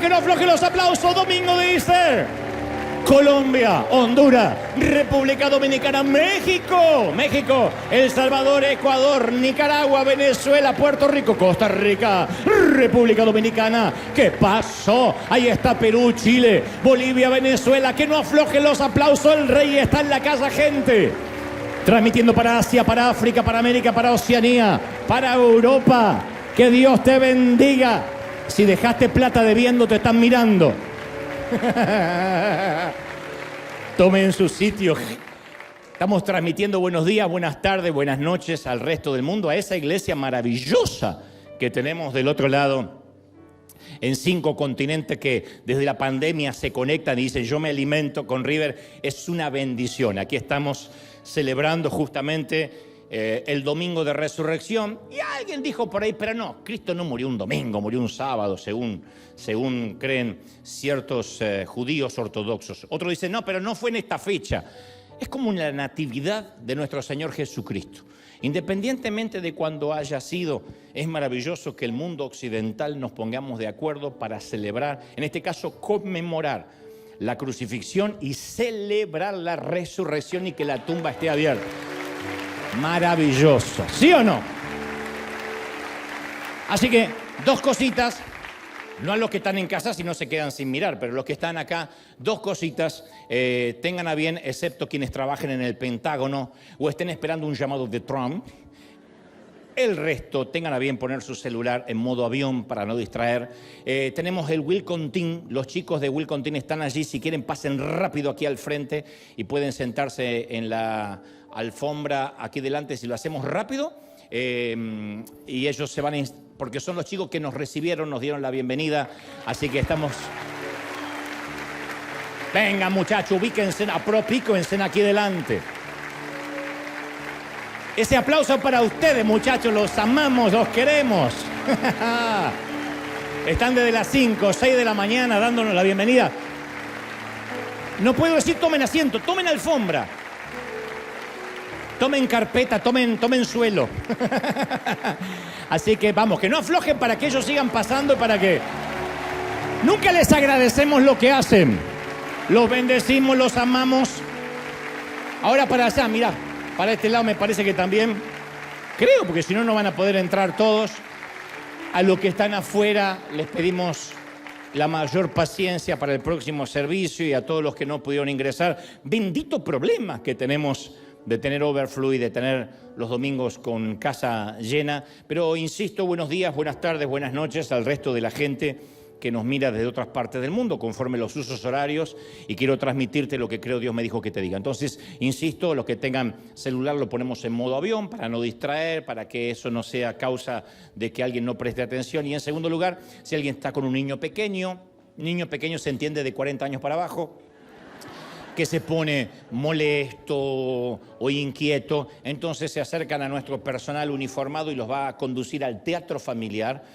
que no aflojen los aplausos. Domingo de Easter. Colombia, Honduras, República Dominicana, México, El Salvador, Ecuador, Nicaragua, Venezuela, Puerto Rico, Costa Rica, República Dominicana. ¿Qué pasó? Ahí está Perú, Chile, Bolivia, Venezuela. Que no aflojen los aplausos. El rey está en la casa, gente. Transmitiendo para Asia, para África, para América, para Oceanía, para Europa. Que Dios te bendiga. Si dejaste plata debiendo, te están mirando. Tomen su sitio. Estamos transmitiendo buenos días, buenas tardes, buenas noches al resto del mundo, a esa iglesia maravillosa que tenemos del otro lado, en 5 continentes, que desde la pandemia se conectan y dicen: yo me alimento con River. Es una bendición. Aquí estamos celebrando justamente el domingo de resurrección. Y alguien dijo por ahí: pero no, Cristo no murió un domingo, murió un sábado, según creen ciertos judíos ortodoxos. Otro dice: no, pero no fue en esta fecha. Es como la natividad de nuestro Señor Jesucristo. Independientemente de cuándo haya sido, es maravilloso que el mundo occidental nos pongamos de acuerdo para celebrar, en este caso conmemorar la crucifixión y celebrar la resurrección y que la tumba esté abierta. Maravilloso, ¿sí o no? Así que 2 cositas, no a los que están en casa si no se quedan sin mirar, pero los que están acá, 2 cositas, tengan a bien, excepto quienes trabajen en el Pentágono o estén esperando un llamado de Trump. El resto, tengan a bien poner su celular en modo avión para no distraer. Tenemos el Welcome Team. Los chicos de Welcome Team están allí. Si quieren, pasen rápido aquí al frente y pueden sentarse en la alfombra aquí delante si lo hacemos rápido. Y ellos se van a... porque son los chicos que nos recibieron, nos dieron la bienvenida. Así que estamos... Venga, muchachos, ubíquense, apropíquense aquí delante. Ese aplauso para ustedes, muchachos, los amamos, los queremos. Están desde las 5, 6 de la mañana dándonos la bienvenida. No puedo decir tomen asiento, tomen alfombra. Tomen carpeta, tomen suelo. Así que vamos, que no aflojen para que ellos sigan pasando y para que... Nunca les agradecemos lo que hacen. Los bendecimos, los amamos. Ahora para allá, mirá. Para este lado me parece que también, creo, porque si no, no van a poder entrar todos. A los que están afuera les pedimos la mayor paciencia para el próximo servicio y a todos los que no pudieron ingresar. Bendito problema que tenemos de tener overflow y de tener los domingos con casa llena. Pero insisto, buenos días, buenas tardes, buenas noches al resto de la gente que nos mira desde otras partes del mundo, conforme los usos horarios, y quiero transmitirte lo que creo Dios me dijo que te diga. Entonces, insisto, los que tengan celular lo ponemos en modo avión para no distraer, para que eso no sea causa de que alguien no preste atención. Y en segundo lugar, si alguien está con un niño pequeño se entiende de 40 años para abajo, que se pone molesto o inquieto, entonces se acercan a nuestro personal uniformado y los va a conducir al teatro familiar,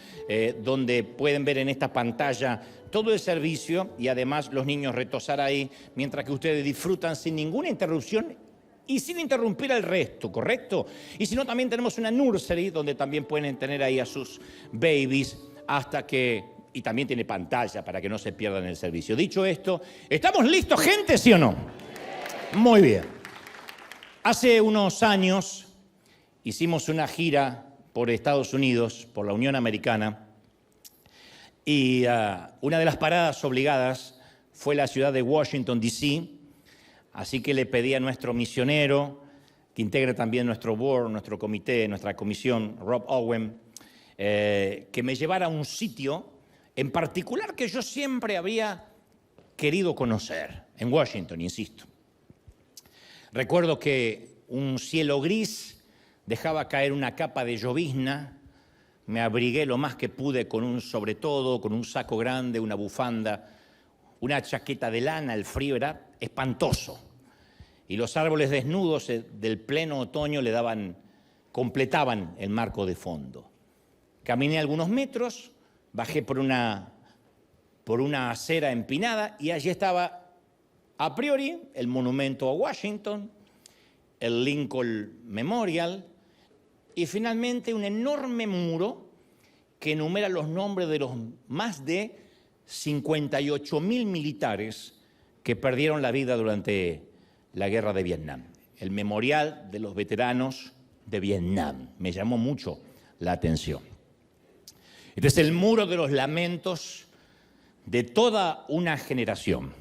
donde pueden ver en esta pantalla todo el servicio y además los niños retosar ahí, mientras que ustedes disfrutan sin ninguna interrupción y sin interrumpir al resto, ¿correcto? Y si no, también tenemos una nursery donde también pueden tener ahí a sus babies hasta que... Y también tiene pantalla para que no se pierdan el servicio. Dicho esto, ¿estamos listos, gente, sí o no? Muy bien. Hace unos años hicimos una gira por Estados Unidos, por la Unión Americana, y una de las paradas obligadas fue la ciudad de Washington, D.C., así que le pedí a nuestro misionero, que integra también nuestro board, nuestro comité, nuestra comisión, Rob Owen, que me llevara a un sitio en particular que yo siempre había querido conocer, en Washington, insisto. Recuerdo que un cielo gris dejaba caer una capa de llovizna, me abrigué lo más que pude con un sobretodo, con un saco grande, una bufanda, una chaqueta de lana, el frío era espantoso. Y los árboles desnudos del pleno otoño completaban el marco de fondo. Caminé algunos metros, bajé por una acera empinada y allí estaba, a priori, el monumento a Washington, el Lincoln Memorial y finalmente un enorme muro que enumera los nombres de los más de 58.000 militares que perdieron la vida durante la guerra de Vietnam. El memorial de los veteranos de Vietnam. Me llamó mucho la atención. Este es el muro de los lamentos de toda una generación.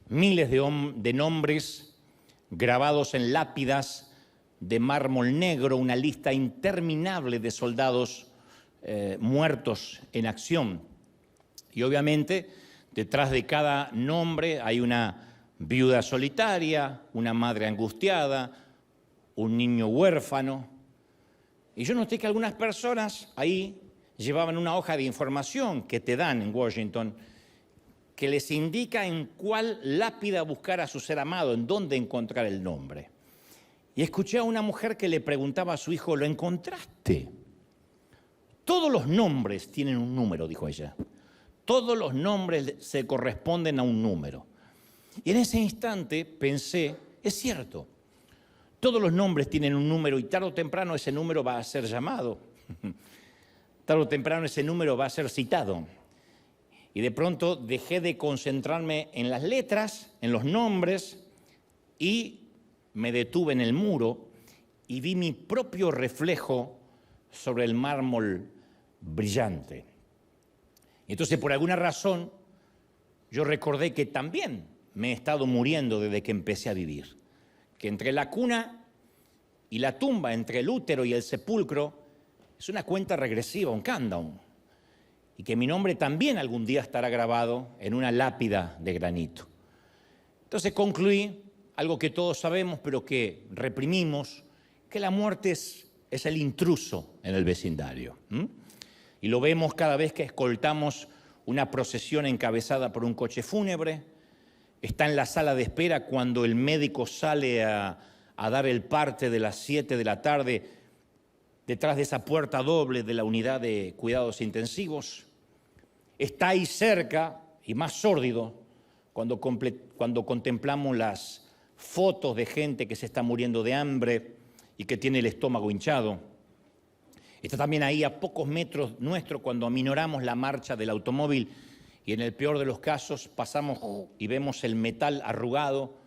Miles de nombres grabados en lápidas de mármol negro, una lista interminable de soldados muertos en acción. Y obviamente, detrás de cada nombre hay una viuda solitaria, una madre angustiada, un niño huérfano. Y yo noté que algunas personas ahí llevaban una hoja de información que te dan en Washington, que les indica en cuál lápida buscar a su ser amado, en dónde encontrar el nombre. Y escuché a una mujer que le preguntaba a su hijo, ¿lo encontraste? Todos los nombres tienen un número, dijo ella. Todos los nombres se corresponden a un número. Y en ese instante pensé, es cierto, todos los nombres tienen un número y tarde o temprano ese número va a ser llamado. Tarde o temprano ese número va a ser citado. Y de pronto dejé de concentrarme en las letras, en los nombres, y me detuve en el muro y vi mi propio reflejo sobre el mármol brillante. Entonces, por alguna razón, yo recordé que también me he estado muriendo desde que empecé a vivir. Que entre la cuna y la tumba, entre el útero y el sepulcro, es una cuenta regresiva, un countdown. Y que mi nombre también algún día estará grabado en una lápida de granito. Entonces concluí algo que todos sabemos, pero que reprimimos, que la muerte es el intruso en el vecindario. Y lo vemos cada vez que escoltamos una procesión encabezada por un coche fúnebre. Está en la sala de espera cuando el médico sale a dar el parte de las 7 de la tarde detrás de esa puerta doble de la unidad de cuidados intensivos. Está ahí cerca y más sórdido cuando contemplamos las fotos de gente que se está muriendo de hambre y que tiene el estómago hinchado. Está también ahí a pocos metros nuestro cuando aminoramos la marcha del automóvil y en el peor de los casos pasamos y vemos el metal arrugado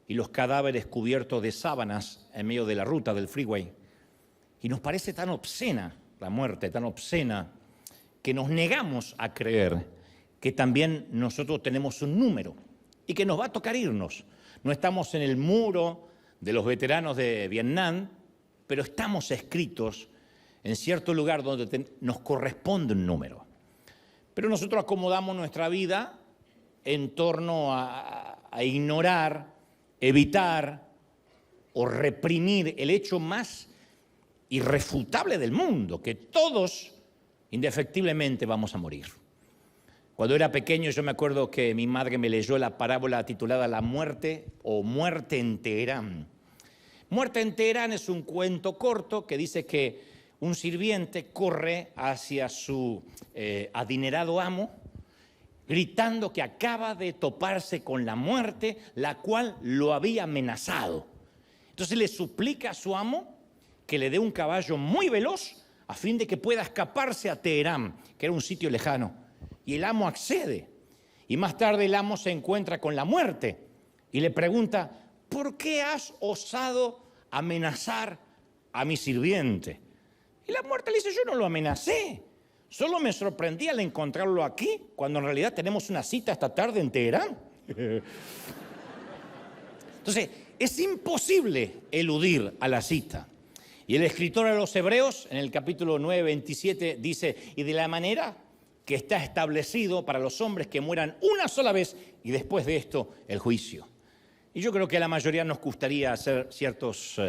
y los cadáveres cubiertos de sábanas en medio de la ruta del freeway. Y nos parece tan obscena la muerte, tan obscena, que nos negamos a creer que también nosotros tenemos un número y que nos va a tocar irnos. No estamos en el muro de los veteranos de Vietnam, pero estamos escritos en cierto lugar donde nos corresponde un número. Pero nosotros acomodamos nuestra vida en torno a ignorar, evitar o reprimir el hecho más irrefutable del mundo, que todos indefectiblemente vamos a morir. Cuando era pequeño yo me acuerdo que mi madre me leyó la parábola titulada La muerte o Muerte en Teherán. Muerte en Teherán es un cuento corto que dice que un sirviente corre hacia su adinerado amo gritando que acaba de toparse con la muerte, la cual lo había amenazado. Entonces le suplica a su amo que le dé un caballo muy veloz a fin de que pueda escaparse a Teherán, que era un sitio lejano. Y el amo accede. Y más tarde el amo se encuentra con la muerte y le pregunta, ¿por qué has osado amenazar a mi sirviente? Y la muerte le dice, yo no lo amenacé. Solo me sorprendí al encontrarlo aquí, cuando en realidad tenemos una cita esta tarde en Teherán. Entonces, es imposible eludir a la cita. Y el escritor de los Hebreos, en el capítulo 9, 27, dice, y de la manera que está establecido para los hombres que mueran una sola vez y después de esto el juicio. Y yo creo que a la mayoría nos gustaría hacer ciertos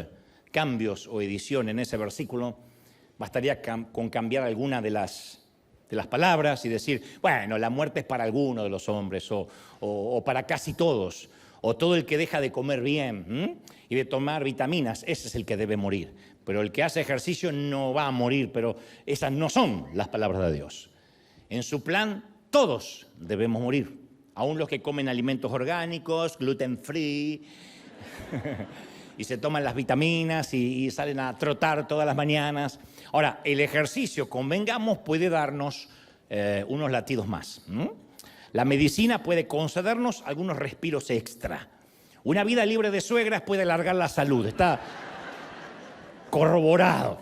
cambios o edición en ese versículo. Bastaría con cambiar alguna de las palabras y decir, bueno, la muerte es para alguno de los hombres o para casi todos, o todo el que deja de comer bien y de tomar vitaminas, ese es el que debe morir. Pero el que hace ejercicio no va a morir, pero esas no son las palabras de Dios. En su plan, todos debemos morir, aun los que comen alimentos orgánicos, gluten free, y se toman las vitaminas y salen a trotar todas las mañanas. Ahora, el ejercicio, convengamos, puede darnos unos latidos más. La medicina puede concedernos algunos respiros extra. Una vida libre de suegras puede alargar la salud. Está corroborado.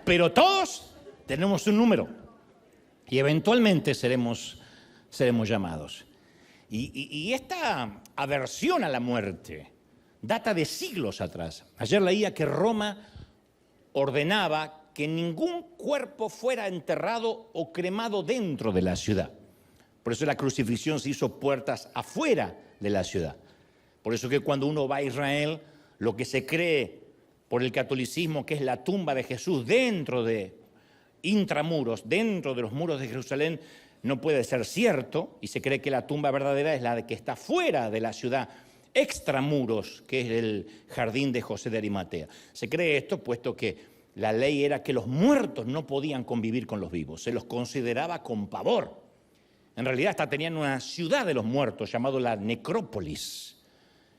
Pero todos tenemos un número y eventualmente seremos llamados. Y esta aversión a la muerte data de siglos atrás. Ayer leía que Roma ordenaba que ningún cuerpo fuera enterrado o cremado dentro de la ciudad. Por eso la crucifixión se hizo puertas afuera de la ciudad. Por eso que cuando uno va a Israel, lo que se cree por el catolicismo que es la tumba de Jesús dentro de intramuros, dentro de los muros de Jerusalén, no puede ser cierto, y se cree que la tumba verdadera es la que está fuera de la ciudad, extramuros, que es el jardín de José de Arimatea. Se cree esto puesto que la ley era que los muertos no podían convivir con los vivos, se los consideraba con pavor. En realidad hasta tenían una ciudad de los muertos llamada la necrópolis.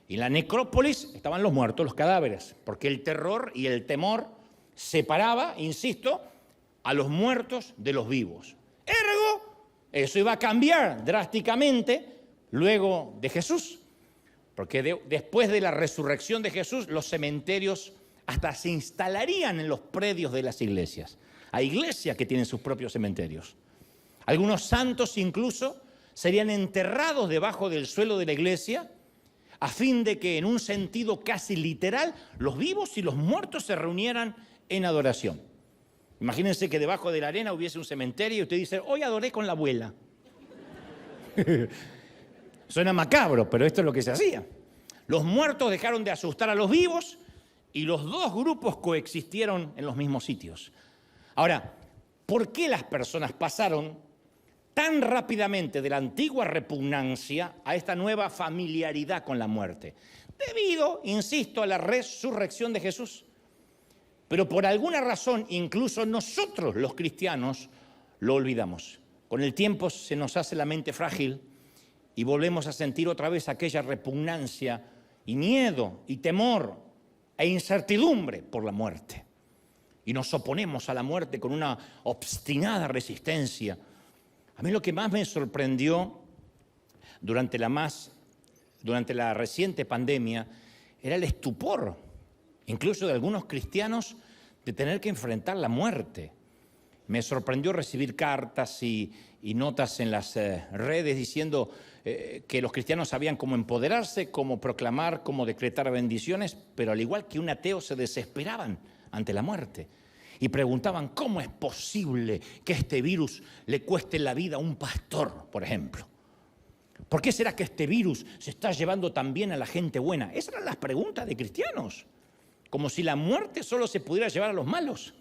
Y en la necrópolis estaban los muertos, los cadáveres, porque el terror y el temor separaba, insisto, a los muertos de los vivos. Ergo, eso iba a cambiar drásticamente luego de Jesús, porque después de la resurrección de Jesús, los cementerios hasta se instalarían en los predios de las iglesias. Hay iglesias que tienen sus propios cementerios. Algunos santos incluso serían enterrados debajo del suelo de la iglesia a fin de que en un sentido casi literal los vivos y los muertos se reunieran en adoración. Imagínense que debajo de la arena hubiese un cementerio y usted dice, hoy adoré con la abuela. Suena macabro, pero esto es lo que se hacía. Los muertos dejaron de asustar a los vivos y los dos grupos coexistieron en los mismos sitios. Ahora, ¿por qué las personas pasaron tan rápidamente de la antigua repugnancia a esta nueva familiaridad con la muerte? Debido, insisto, a la resurrección de Jesús. Pero por alguna razón, incluso nosotros los cristianos lo olvidamos. Con el tiempo se nos hace la mente frágil y volvemos a sentir otra vez aquella repugnancia y miedo y temor e incertidumbre por la muerte. Y nos oponemos a la muerte con una obstinada resistencia. A mí lo que más me sorprendió durante la reciente pandemia era el estupor, incluso de algunos cristianos, de tener que enfrentar la muerte. Me sorprendió recibir cartas y notas en las redes diciendo que los cristianos sabían cómo empoderarse, cómo proclamar, cómo decretar bendiciones, pero al igual que un ateo se desesperaban ante la muerte y preguntaban cómo es posible que este virus le cueste la vida a un pastor, por ejemplo. ¿Por qué será que este virus se está llevando tan bien a la gente buena? Esas eran las preguntas de cristianos, como si la muerte solo se pudiera llevar a los malos.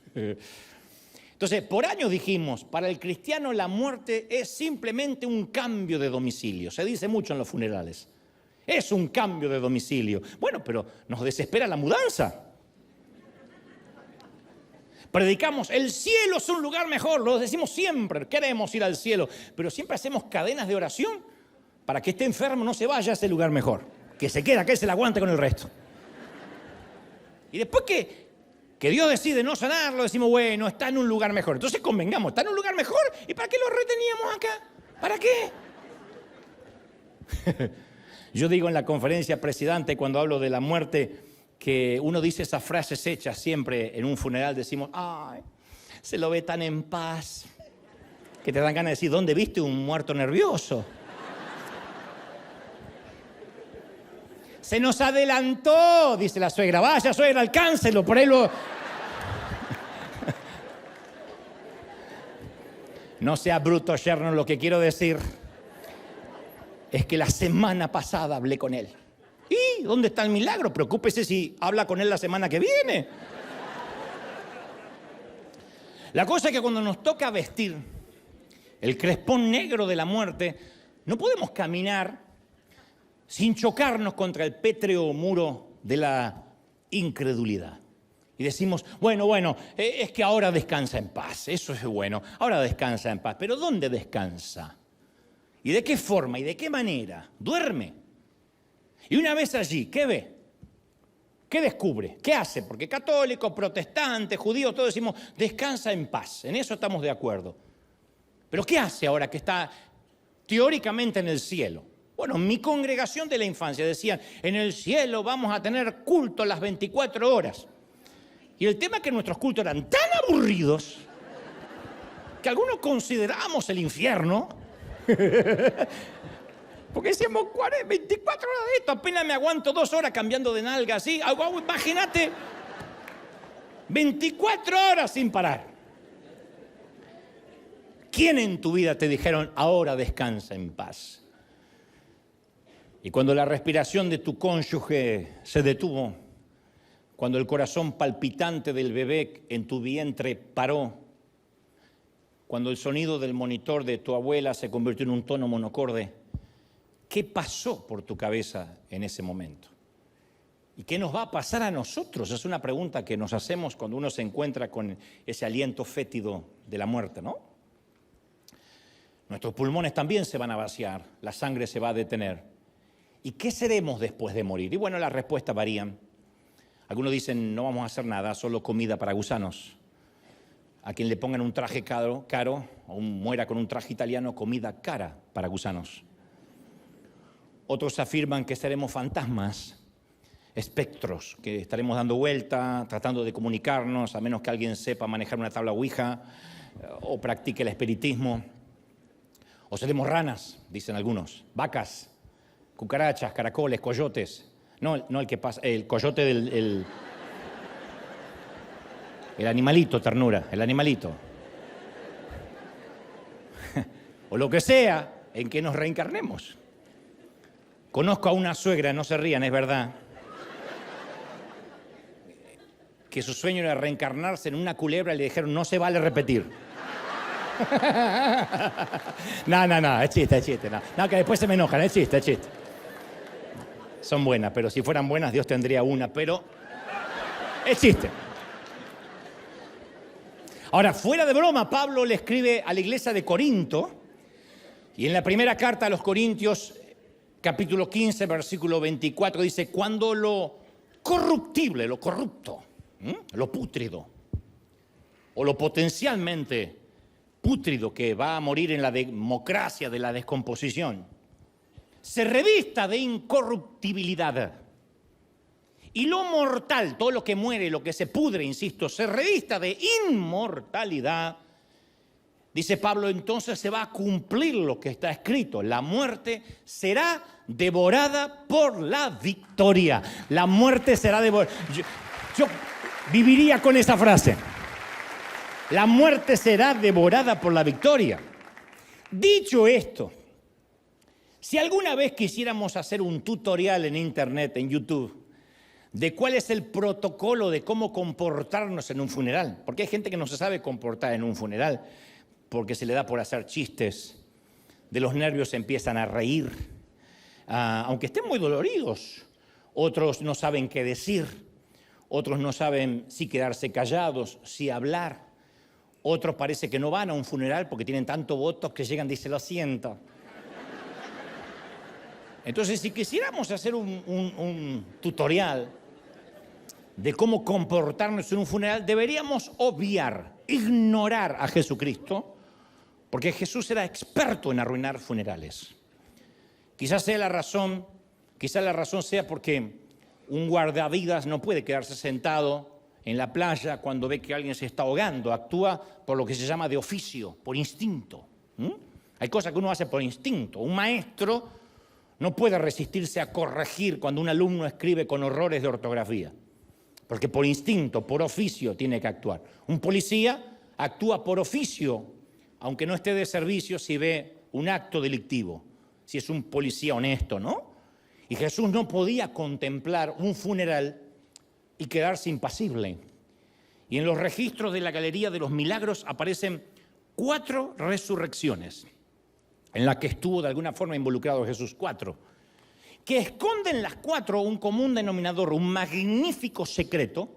Entonces, por años dijimos, para el cristiano la muerte es simplemente un cambio de domicilio. Se dice mucho en los funerales. Es un cambio de domicilio. Bueno, pero nos desespera la mudanza. Predicamos, el cielo es un lugar mejor, lo decimos siempre, queremos ir al cielo, pero siempre hacemos cadenas de oración para que este enfermo no se vaya a ese lugar mejor, que se queda, que él se la aguante con el resto. Y después que Dios decide no sanarlo, decimos, bueno, está en un lugar mejor. Entonces convengamos, está en un lugar mejor, ¿y para qué lo reteníamos acá? ¿Para qué? Yo digo en la conferencia presidente, cuando hablo de la muerte, que uno dice esas frases hechas siempre en un funeral, decimos, ay, se lo ve tan en paz, que te dan ganas de decir, ¿dónde viste un muerto nervioso? Se nos adelantó, dice la suegra, vaya suegra, alcáncelo, por ahí lo... No sea bruto, yerno, lo que quiero decir es que la semana pasada hablé con él. ¿Y dónde está el milagro? Preocúpese si habla con él la semana que viene. La cosa es que cuando nos toca vestir el crespón negro de la muerte, no podemos caminar sin chocarnos contra el pétreo muro de la incredulidad. Y decimos, bueno, es que ahora descansa en paz, eso es bueno, ahora descansa en paz. ¿Pero dónde descansa? ¿Y de qué forma? ¿Y de qué manera? Duerme. Y una vez allí, ¿qué ve? ¿Qué descubre? ¿Qué hace? Porque católicos, protestantes, judíos, todos decimos, descansa en paz. En eso estamos de acuerdo. Pero ¿qué hace ahora que está teóricamente en el cielo? Bueno, mi congregación de la infancia decían, en el cielo vamos a tener culto las 24 horas. Y el tema es que nuestros cultos eran tan aburridos que algunos considerábamos el infierno. Porque decíamos, 24 horas de esto, apenas me aguanto 2 horas cambiando de nalga así. Imagínate, 24 horas sin parar. ¿Quién en tu vida te dijeron, ahora descansa en paz? Y cuando la respiración de tu cónyuge se detuvo, cuando el corazón palpitante del bebé en tu vientre paró, cuando el sonido del monitor de tu abuela se convirtió en un tono monocorde, ¿qué pasó por tu cabeza en ese momento? ¿Y qué nos va a pasar a nosotros? Es una pregunta que nos hacemos cuando uno se encuentra con ese aliento fétido de la muerte, ¿no? Nuestros pulmones también se van a vaciar, la sangre se va a detener. ¿Y qué seremos después de morir? Y bueno, las respuestas varían. Algunos dicen, no vamos a hacer nada, solo comida para gusanos. A quien le pongan un traje caro o muera con un traje italiano, comida cara para gusanos. Otros afirman que seremos fantasmas, espectros, que estaremos dando vuelta, tratando de comunicarnos, a menos que alguien sepa manejar una tabla Ouija o practique el espiritismo. O seremos ranas, dicen algunos, vacas, cucarachas, caracoles, coyotes. No el que pasa, el coyote el animalito, ternura, el animalito. O lo que sea en que nos reencarnemos. Conozco a una suegra, no se rían, es verdad, que su sueño era reencarnarse en una culebra y le dijeron, no se vale repetir. No, es chiste, no, que después se me enojan, es chiste. Son buenas, pero si fueran buenas Dios tendría una, pero es chiste. Ahora, fuera de broma, Pablo le escribe a la iglesia de Corinto, y en la primera carta a los Corintios, capítulo 15, versículo 24, dice, cuando lo corruptible, lo corrupto, lo pútrido, o lo potencialmente pútrido que va a morir en la democracia de la descomposición, se revista de incorruptibilidad. Y lo mortal, todo lo que muere, lo que se pudre, insisto, se revista de inmortalidad. Dice Pablo, entonces se va a cumplir lo que está escrito. La muerte será devorada por la victoria. La muerte será devorada. Yo viviría con esa frase. La muerte será devorada por la victoria. Dicho esto, si alguna vez quisiéramos hacer un tutorial en internet, en YouTube, de cuál es el protocolo de cómo comportarnos en un funeral, porque hay gente que no se sabe comportar en un funeral, porque se le da por hacer chistes, de los nervios se empiezan a reír, aunque estén muy doloridos. Otros no saben qué decir, otros no saben si quedarse callados, si hablar. Otros parece que no van a un funeral porque tienen tanto votos que llegan y dicen, lo siento. Entonces, si quisiéramos hacer un tutorial de cómo comportarnos en un funeral, deberíamos obviar, ignorar a Jesucristo, porque Jesús era experto en arruinar funerales. Quizás la razón sea porque un guardavidas no puede quedarse sentado en la playa cuando ve que alguien se está ahogando. Actúa por lo que se llama de oficio, por instinto. Hay cosas que uno hace por instinto. Un maestro no puede resistirse a corregir cuando un alumno escribe con errores de ortografía, porque por instinto, por oficio tiene que actuar. Un policía actúa por oficio, aunque no esté de servicio, si ve un acto delictivo, si es un policía honesto, ¿no? Y Jesús no podía contemplar un funeral y quedarse impasible. Y en los registros de la Galería de los Milagros aparecen 4 resurrecciones en las que estuvo de alguna forma involucrado Jesús, 4, que esconden las 4 un común denominador, un magnífico secreto,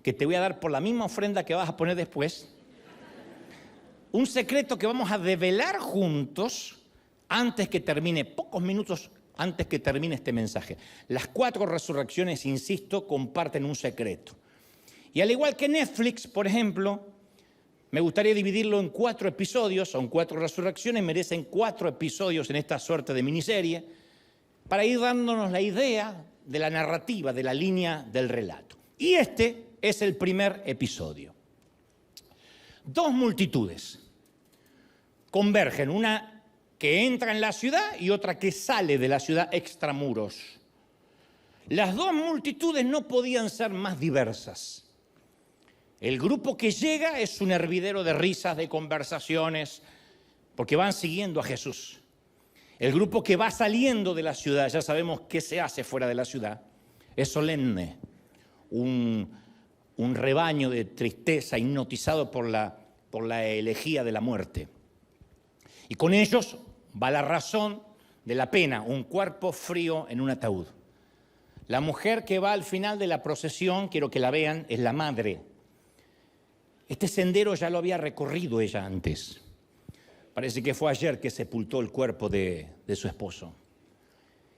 que te voy a dar por la misma ofrenda que vas a poner después, un secreto que vamos a develar juntos antes que termine, pocos minutos antes que termine este mensaje. Las 4 resurrecciones, insisto, comparten un secreto. Y al igual que Netflix, por ejemplo, me gustaría dividirlo en 4 episodios, son 4 resurrecciones, merecen 4 episodios en esta suerte de miniserie, para ir dándonos la idea de la narrativa, de la línea del relato. Y este es el primer episodio. 2 multitudes convergen, una que entra en la ciudad y otra que sale de la ciudad extramuros. Las 2 multitudes no podían ser más diversas. El grupo que llega es un hervidero de risas, de conversaciones, porque van siguiendo a Jesús. El grupo que va saliendo de la ciudad, ya sabemos qué se hace fuera de la ciudad, es solemne, un rebaño de tristeza hipnotizado por la elegía de la muerte. Y con ellos va la razón de la pena, un cuerpo frío en un ataúd. La mujer que va al final de la procesión, quiero que la vean, es la madre. Este sendero ya lo había recorrido ella antes. Parece que fue ayer que sepultó el cuerpo de su esposo.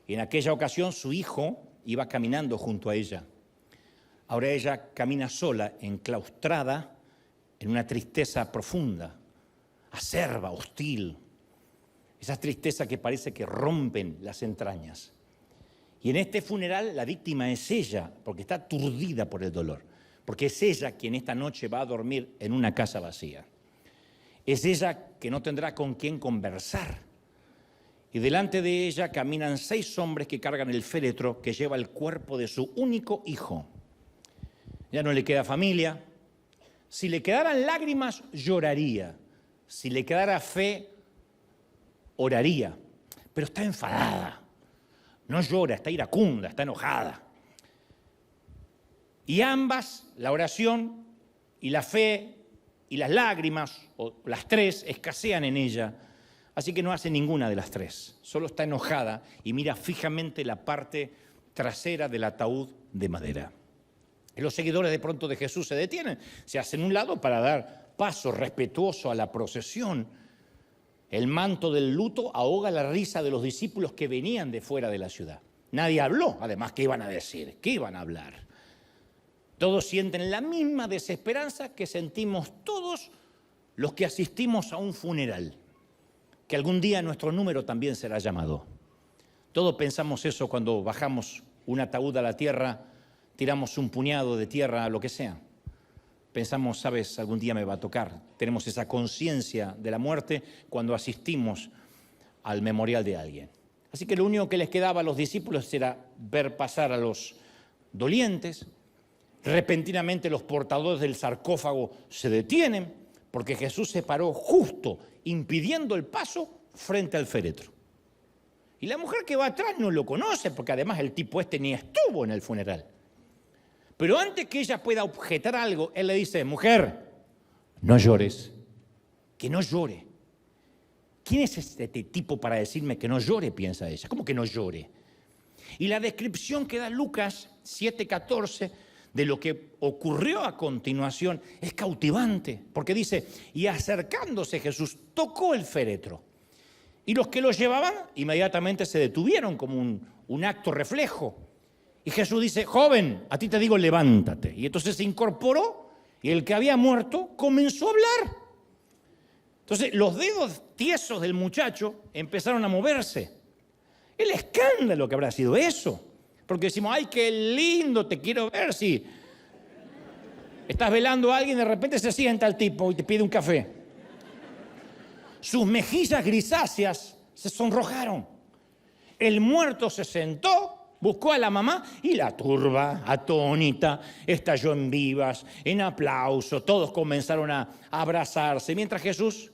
Y en aquella ocasión su hijo iba caminando junto a ella. Ahora ella camina sola, enclaustrada, en una tristeza profunda, acerba, hostil. Esa tristeza que parece que rompen las entrañas. Y en este funeral la víctima es ella, porque está aturdida por el dolor. Porque es ella quien esta noche va a dormir en una casa vacía. Es ella que no tendrá con quién conversar. Y delante de ella caminan 6 hombres que cargan el féretro que lleva el cuerpo de su único hijo. Ya no le queda familia. Si le quedaran lágrimas, lloraría. Si le quedara fe, oraría. Pero está enfadada. No llora, está iracunda, está enojada. Y ambas, la oración y la fe y las lágrimas, o las 3, escasean en ella. Así que no hace ninguna de las 3. Solo está enojada y mira fijamente la parte trasera del ataúd de madera. Y los seguidores de pronto de Jesús se detienen, se hacen un lado para dar paso respetuoso a la procesión. El manto del luto ahoga la risa de los discípulos que venían de fuera de la ciudad. Nadie habló, además, ¿qué iban a decir? ¿Qué iban a hablar? Todos sienten la misma desesperanza que sentimos todos los que asistimos a un funeral, que algún día nuestro número también será llamado. Todos pensamos eso cuando bajamos un ataúd a la tierra, tiramos un puñado de tierra, lo que sea. Pensamos, sabes, algún día me va a tocar. Tenemos esa conciencia de la muerte cuando asistimos al memorial de alguien. Así que lo único que les quedaba a los discípulos era ver pasar a los dolientes. Repentinamente los portadores del sarcófago se detienen porque Jesús se paró justo impidiendo el paso frente al féretro. Y la mujer que va atrás no lo conoce porque además el tipo este ni estuvo en el funeral. Pero antes que ella pueda objetar algo, él le dice, mujer, no llores, que no llore. ¿Quién es este tipo para decirme que no llore? Piensa ella. ¿Cómo que no llore? Y la descripción que da Lucas 7:14 de lo que ocurrió a continuación es cautivante, porque dice, y acercándose Jesús, tocó el féretro. Y los que lo llevaban inmediatamente se detuvieron como un acto reflejo. Y Jesús dice, joven, a ti te digo, levántate. Y entonces se incorporó y el que había muerto comenzó a hablar. Entonces los dedos tiesos del muchacho empezaron a moverse. El escándalo que habrá sido eso. Porque decimos, ay, qué lindo, te quiero ver. Si estás velando a alguien, de repente se sienta el tipo y te pide un café. Sus mejillas grisáceas se sonrojaron. El muerto se sentó, buscó a la mamá y la turba, atónita, estalló en vivas, en aplauso. Todos comenzaron a abrazarse. Mientras Jesús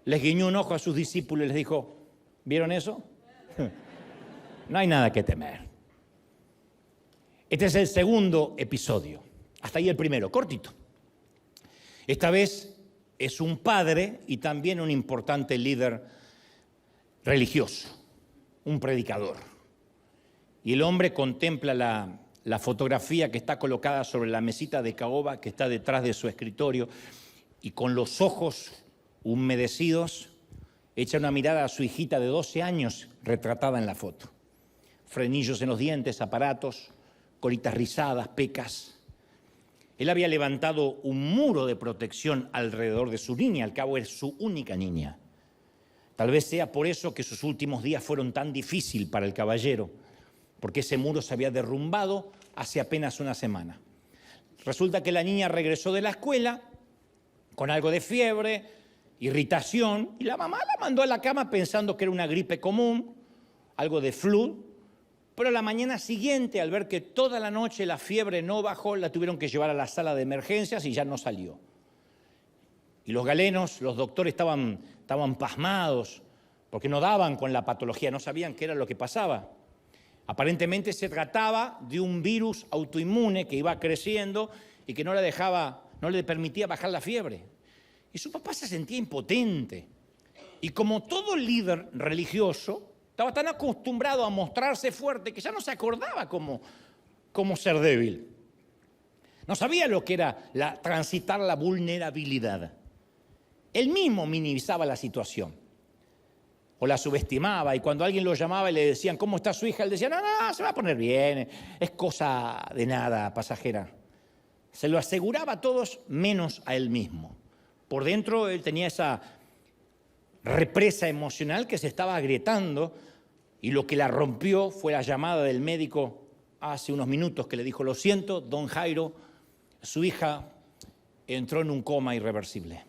les guiñó un ojo a sus discípulos y les dijo, ¿vieron eso? No hay nada que temer. Este es el segundo episodio. Hasta ahí el primero, cortito. Esta vez es un padre y también un importante líder religioso, un predicador. Y el hombre contempla la fotografía que está colocada sobre la mesita de caoba que está detrás de su escritorio y con los ojos humedecidos echa una mirada a su hijita de 12 años retratada en la foto. frenillos en los dientes, aparatos, colitas rizadas, pecas. Él había levantado un muro de protección alrededor de su niña, al cabo es su única niña. Tal vez sea por eso que sus últimos días fueron tan difíciles para el caballero, porque ese muro se había derrumbado hace apenas una semana. Resulta que la niña regresó de la escuela con algo de fiebre, irritación, y la mamá la mandó a la cama pensando que era una gripe común, algo de flu, pero a la mañana siguiente, al ver que toda la noche la fiebre no bajó, la tuvieron que llevar a la sala de emergencias y ya no salió. Y los galenos, los doctores estaban pasmados, porque no daban con la patología, no sabían qué era lo que pasaba. Aparentemente se trataba de un virus autoinmune que iba creciendo y que no le permitía bajar la fiebre. Y su papá se sentía impotente. Y como todo líder religioso, estaba tan acostumbrado a mostrarse fuerte que ya no se acordaba cómo ser débil. No sabía lo que era transitar la vulnerabilidad. Él mismo minimizaba la situación o la subestimaba, y cuando alguien lo llamaba y le decían ¿cómo está su hija? Él decía, no, se va a poner bien, es cosa de nada, pasajera. Se lo aseguraba a todos menos a él mismo. Por dentro él tenía esa represa emocional que se estaba agrietando, y lo que la rompió fue la llamada del médico hace unos minutos que le dijo, lo siento, don Jairo, su hija entró en un coma irreversible.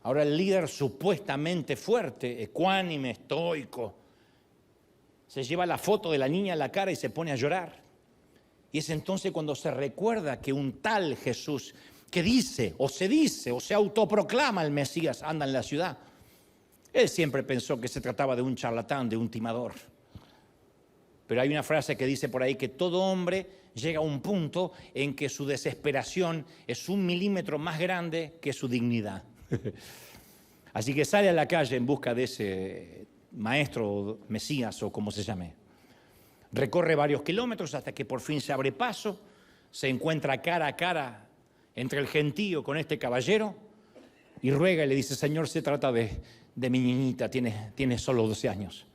Ahora el líder supuestamente fuerte, ecuánime, estoico, se lleva la foto de la niña en la cara y se pone a llorar. Y es entonces cuando se recuerda que un tal Jesús que dice o se autoproclama el Mesías anda en la ciudad. Él siempre pensó que se trataba de un charlatán, de un timador. Pero hay una frase que dice por ahí que todo hombre llega a un punto en que su desesperación es 1 milímetro más grande que su dignidad. Así que sale a la calle en busca de ese maestro, Mesías o como se llame. Recorre varios kilómetros hasta que por fin se abre paso, se encuentra cara a cara entre el gentío con este caballero y ruega y le dice, Señor, se trata de mi niñita, tiene solo 12 años.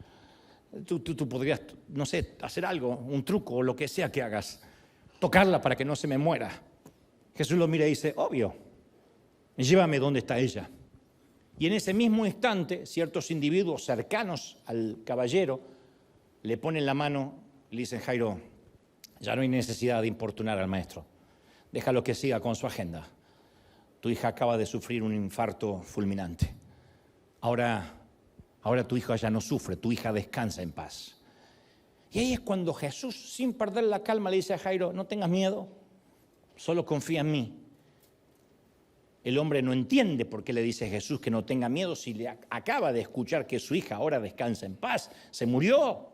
Tú podrías, no sé, hacer algo, un truco o lo que sea que hagas, tocarla para que no se me muera. Jesús lo mira y dice, obvio, llévame donde está ella. Y en ese mismo instante, ciertos individuos cercanos al caballero le ponen la mano y le dicen, Jairo, ya no hay necesidad de importunar al maestro. Déjalo que siga con su agenda. Tu hija acaba de sufrir un infarto fulminante. Ahora tu hija ya no sufre, tu hija descansa en paz. Y ahí es cuando Jesús, sin perder la calma, le dice a Jairo, no tengas miedo, solo confía en mí. El hombre no entiende por qué le dice a Jesús que no tenga miedo si le acaba de escuchar que su hija ahora descansa en paz, se murió.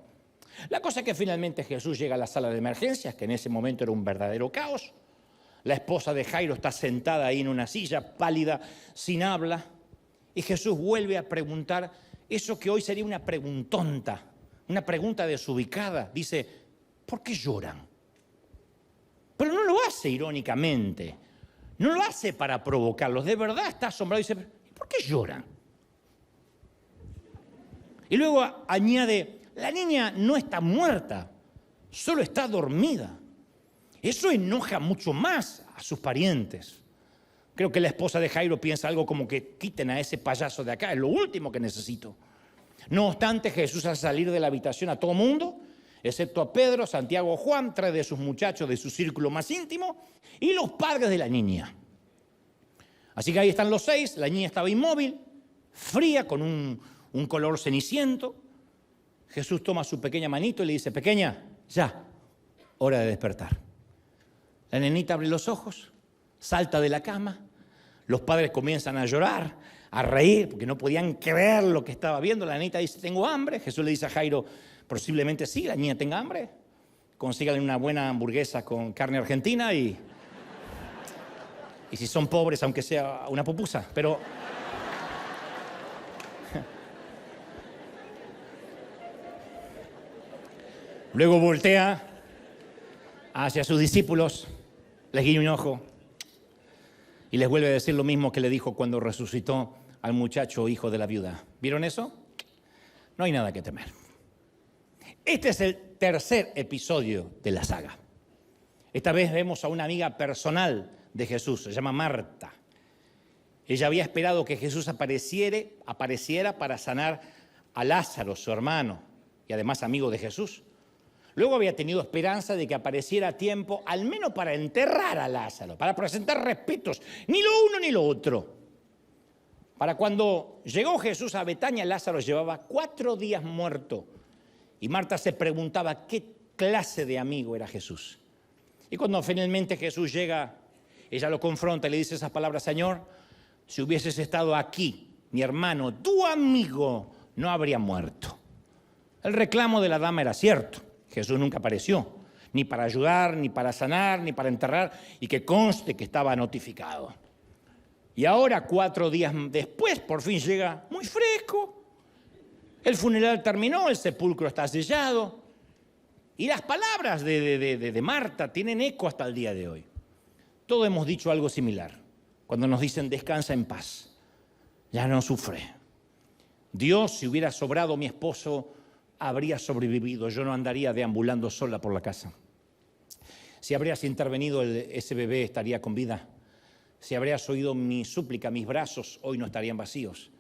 La cosa es que finalmente Jesús llega a la sala de emergencias, que en ese momento era un verdadero caos. La esposa de Jairo está sentada ahí en una silla, pálida, sin habla. Y Jesús vuelve a preguntar eso que hoy sería una preguntonta, una pregunta desubicada. Dice, ¿por qué lloran? Pero no lo hace irónicamente, no lo hace para provocarlos. De verdad está asombrado y dice, ¿por qué lloran? Y luego añade, la niña no está muerta, solo está dormida. Eso enoja mucho más a sus parientes. Creo que la esposa de Jairo piensa algo como que quiten a ese payaso de acá, es lo último que necesito. No obstante, Jesús hace salir de la habitación a todo mundo, excepto a Pedro, Santiago, Juan, 3 de sus muchachos de su círculo más íntimo y los padres de la niña. Así que ahí están los 6, la niña estaba inmóvil, fría, con un color ceniciento. Jesús toma su pequeña manito y le dice, pequeña, ya, hora de despertar. La nenita abre los ojos, salta de la cama, los padres comienzan a llorar, a reír, porque no podían creer lo que estaba viendo. La nenita dice, tengo hambre. Jesús le dice a Jairo, posiblemente sí, la niña tenga hambre. Consíganle una buena hamburguesa con carne argentina y si son pobres, aunque sea una pupusa. Pero luego voltea hacia sus discípulos, les guiña un ojo y les vuelve a decir lo mismo que le dijo cuando resucitó al muchacho hijo de la viuda. ¿Vieron eso? No hay nada que temer. Este es el tercer episodio de la saga. Esta vez vemos a una amiga personal de Jesús, se llama Marta. Ella había esperado que Jesús apareciera para sanar a Lázaro, su hermano, y además amigo de Jesús. Luego había tenido esperanza de que apareciera a tiempo, al menos para enterrar a Lázaro, para presentar respetos, ni lo uno ni lo otro. Para cuando llegó Jesús a Betania, Lázaro llevaba 4 días muerto. Y Marta se preguntaba qué clase de amigo era Jesús. Y cuando finalmente Jesús llega, ella lo confronta y le dice esas palabras: Señor, si hubieses estado aquí, mi hermano, tu amigo, no habría muerto. El reclamo de la dama era cierto. Jesús nunca apareció, ni para ayudar, ni para sanar, ni para enterrar, y que conste que estaba notificado. Y ahora, 4 días después, por fin llega muy fresco. El funeral terminó, el sepulcro está sellado. Y las palabras de Marta tienen eco hasta el día de hoy. Todos hemos dicho algo similar. Cuando nos dicen descansa en paz, ya no sufre. Dios, si hubiera sobrado mi esposo, habría sobrevivido. Yo no andaría deambulando sola por la casa. Si habrías intervenido, ese bebé estaría con vida. Si habrías oído mi súplica, mis brazos hoy no estarían vacíos.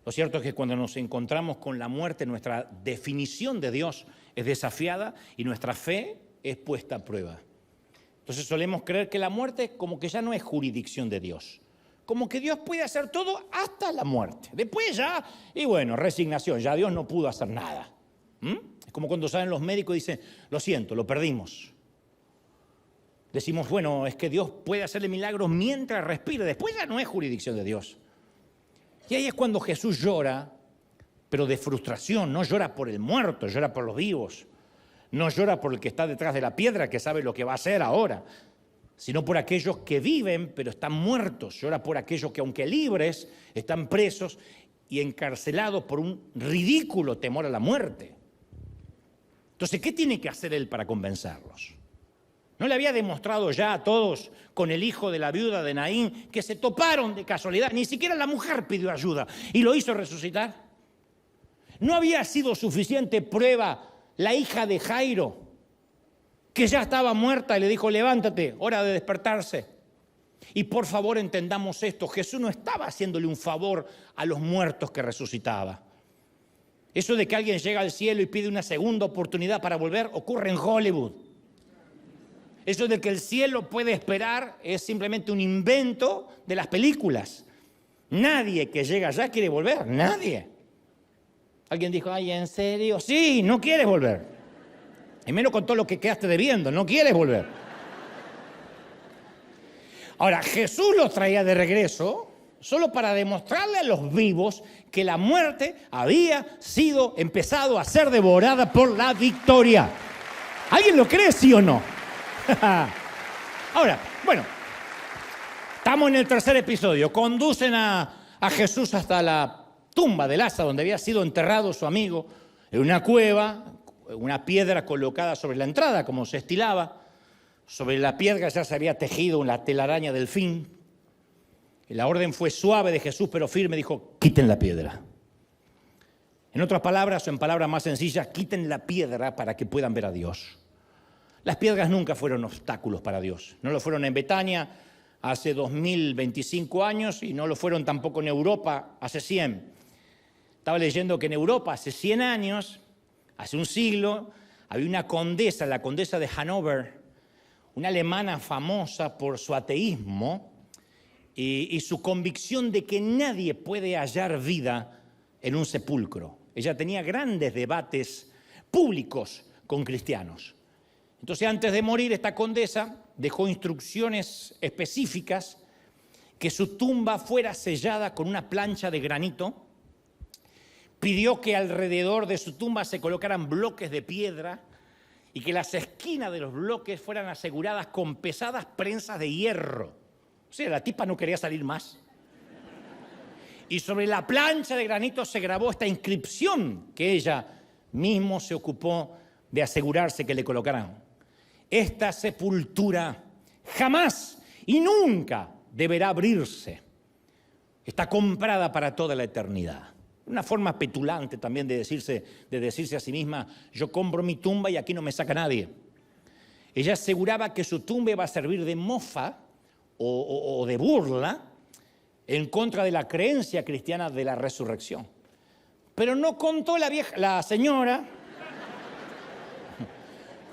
Lo cierto es que cuando nos encontramos con la muerte, nuestra definición de Dios es desafiada y nuestra fe es puesta a prueba. Entonces solemos creer que la muerte como que ya no es jurisdicción de Dios. Como que Dios puede hacer todo hasta la muerte. Después ya, y bueno, resignación, ya Dios no pudo hacer nada. Es como cuando salen los médicos y dicen, lo siento, lo perdimos. Decimos, bueno, es que Dios puede hacerle milagros mientras respira. Después ya no es jurisdicción de Dios. Y ahí es cuando Jesús llora, pero de frustración. No llora por el muerto, llora por los vivos. No llora por el que está detrás de la piedra, que sabe lo que va a hacer ahora, sino por aquellos que viven, pero están muertos. Llora por aquellos que, aunque libres, están presos y encarcelados por un ridículo temor a la muerte. Entonces, ¿qué tiene que hacer él para convencerlos? ¿No le había demostrado ya a todos con el hijo de la viuda de Naín que se toparon de casualidad? Ni siquiera la mujer pidió ayuda y lo hizo resucitar. ¿No había sido suficiente prueba la hija de Jairo, que ya estaba muerta y le dijo, levántate, hora de despertarse? Y por favor entendamos esto, Jesús no estaba haciéndole un favor a los muertos que resucitaba. Eso de que alguien llega al cielo y pide una segunda oportunidad para volver ocurre en Hollywood. Eso de que el cielo puede esperar es simplemente un invento de las películas. Nadie que llega allá quiere volver, nadie. Alguien dijo, ay, ¿en serio? Sí, no quieres volver. Y menos con todo lo que quedaste debiendo, no quieres volver. Ahora, Jesús los traía de regreso solo para demostrarle a los vivos que la muerte había empezado a ser devorada por la victoria. ¿Alguien lo cree, sí o no? Ahora, bueno, estamos en el tercer episodio. Conducen a Jesús hasta la tumba de Lázaro, donde había sido enterrado su amigo, en una cueva, una piedra colocada sobre la entrada, como se estilaba. Sobre la piedra ya se había tejido una telaraña del fin. Y la orden fue suave de Jesús, pero firme, dijo, quiten la piedra. En otras palabras, o en palabras más sencillas, quiten la piedra para que puedan ver a Dios. Las piedras nunca fueron obstáculos para Dios. No lo fueron en Betania hace 2025 años y no lo fueron tampoco en Europa hace 100. Estaba leyendo que en Europa hace 100 años, hace un siglo, había una condesa, la condesa de Hannover, una alemana famosa por su ateísmo y su convicción de que nadie puede hallar vida en un sepulcro. Ella tenía grandes debates públicos con cristianos. Entonces, antes de morir, esta condesa dejó instrucciones específicas que su tumba fuera sellada con una plancha de granito. Pidió que alrededor de su tumba se colocaran bloques de piedra y que las esquinas de los bloques fueran aseguradas con pesadas prensas de hierro. O sea, la tipa no quería salir más. Y sobre la plancha de granito se grabó esta inscripción que ella mismo se ocupó de asegurarse que le colocaran. Esta sepultura jamás y nunca deberá abrirse. Está comprada para toda la eternidad. Una forma petulante también de decirse a sí misma, yo compro mi tumba y aquí no me saca nadie. Ella aseguraba que su tumba iba a servir de mofa o de burla en contra de la creencia cristiana de la resurrección. Pero no contó la señora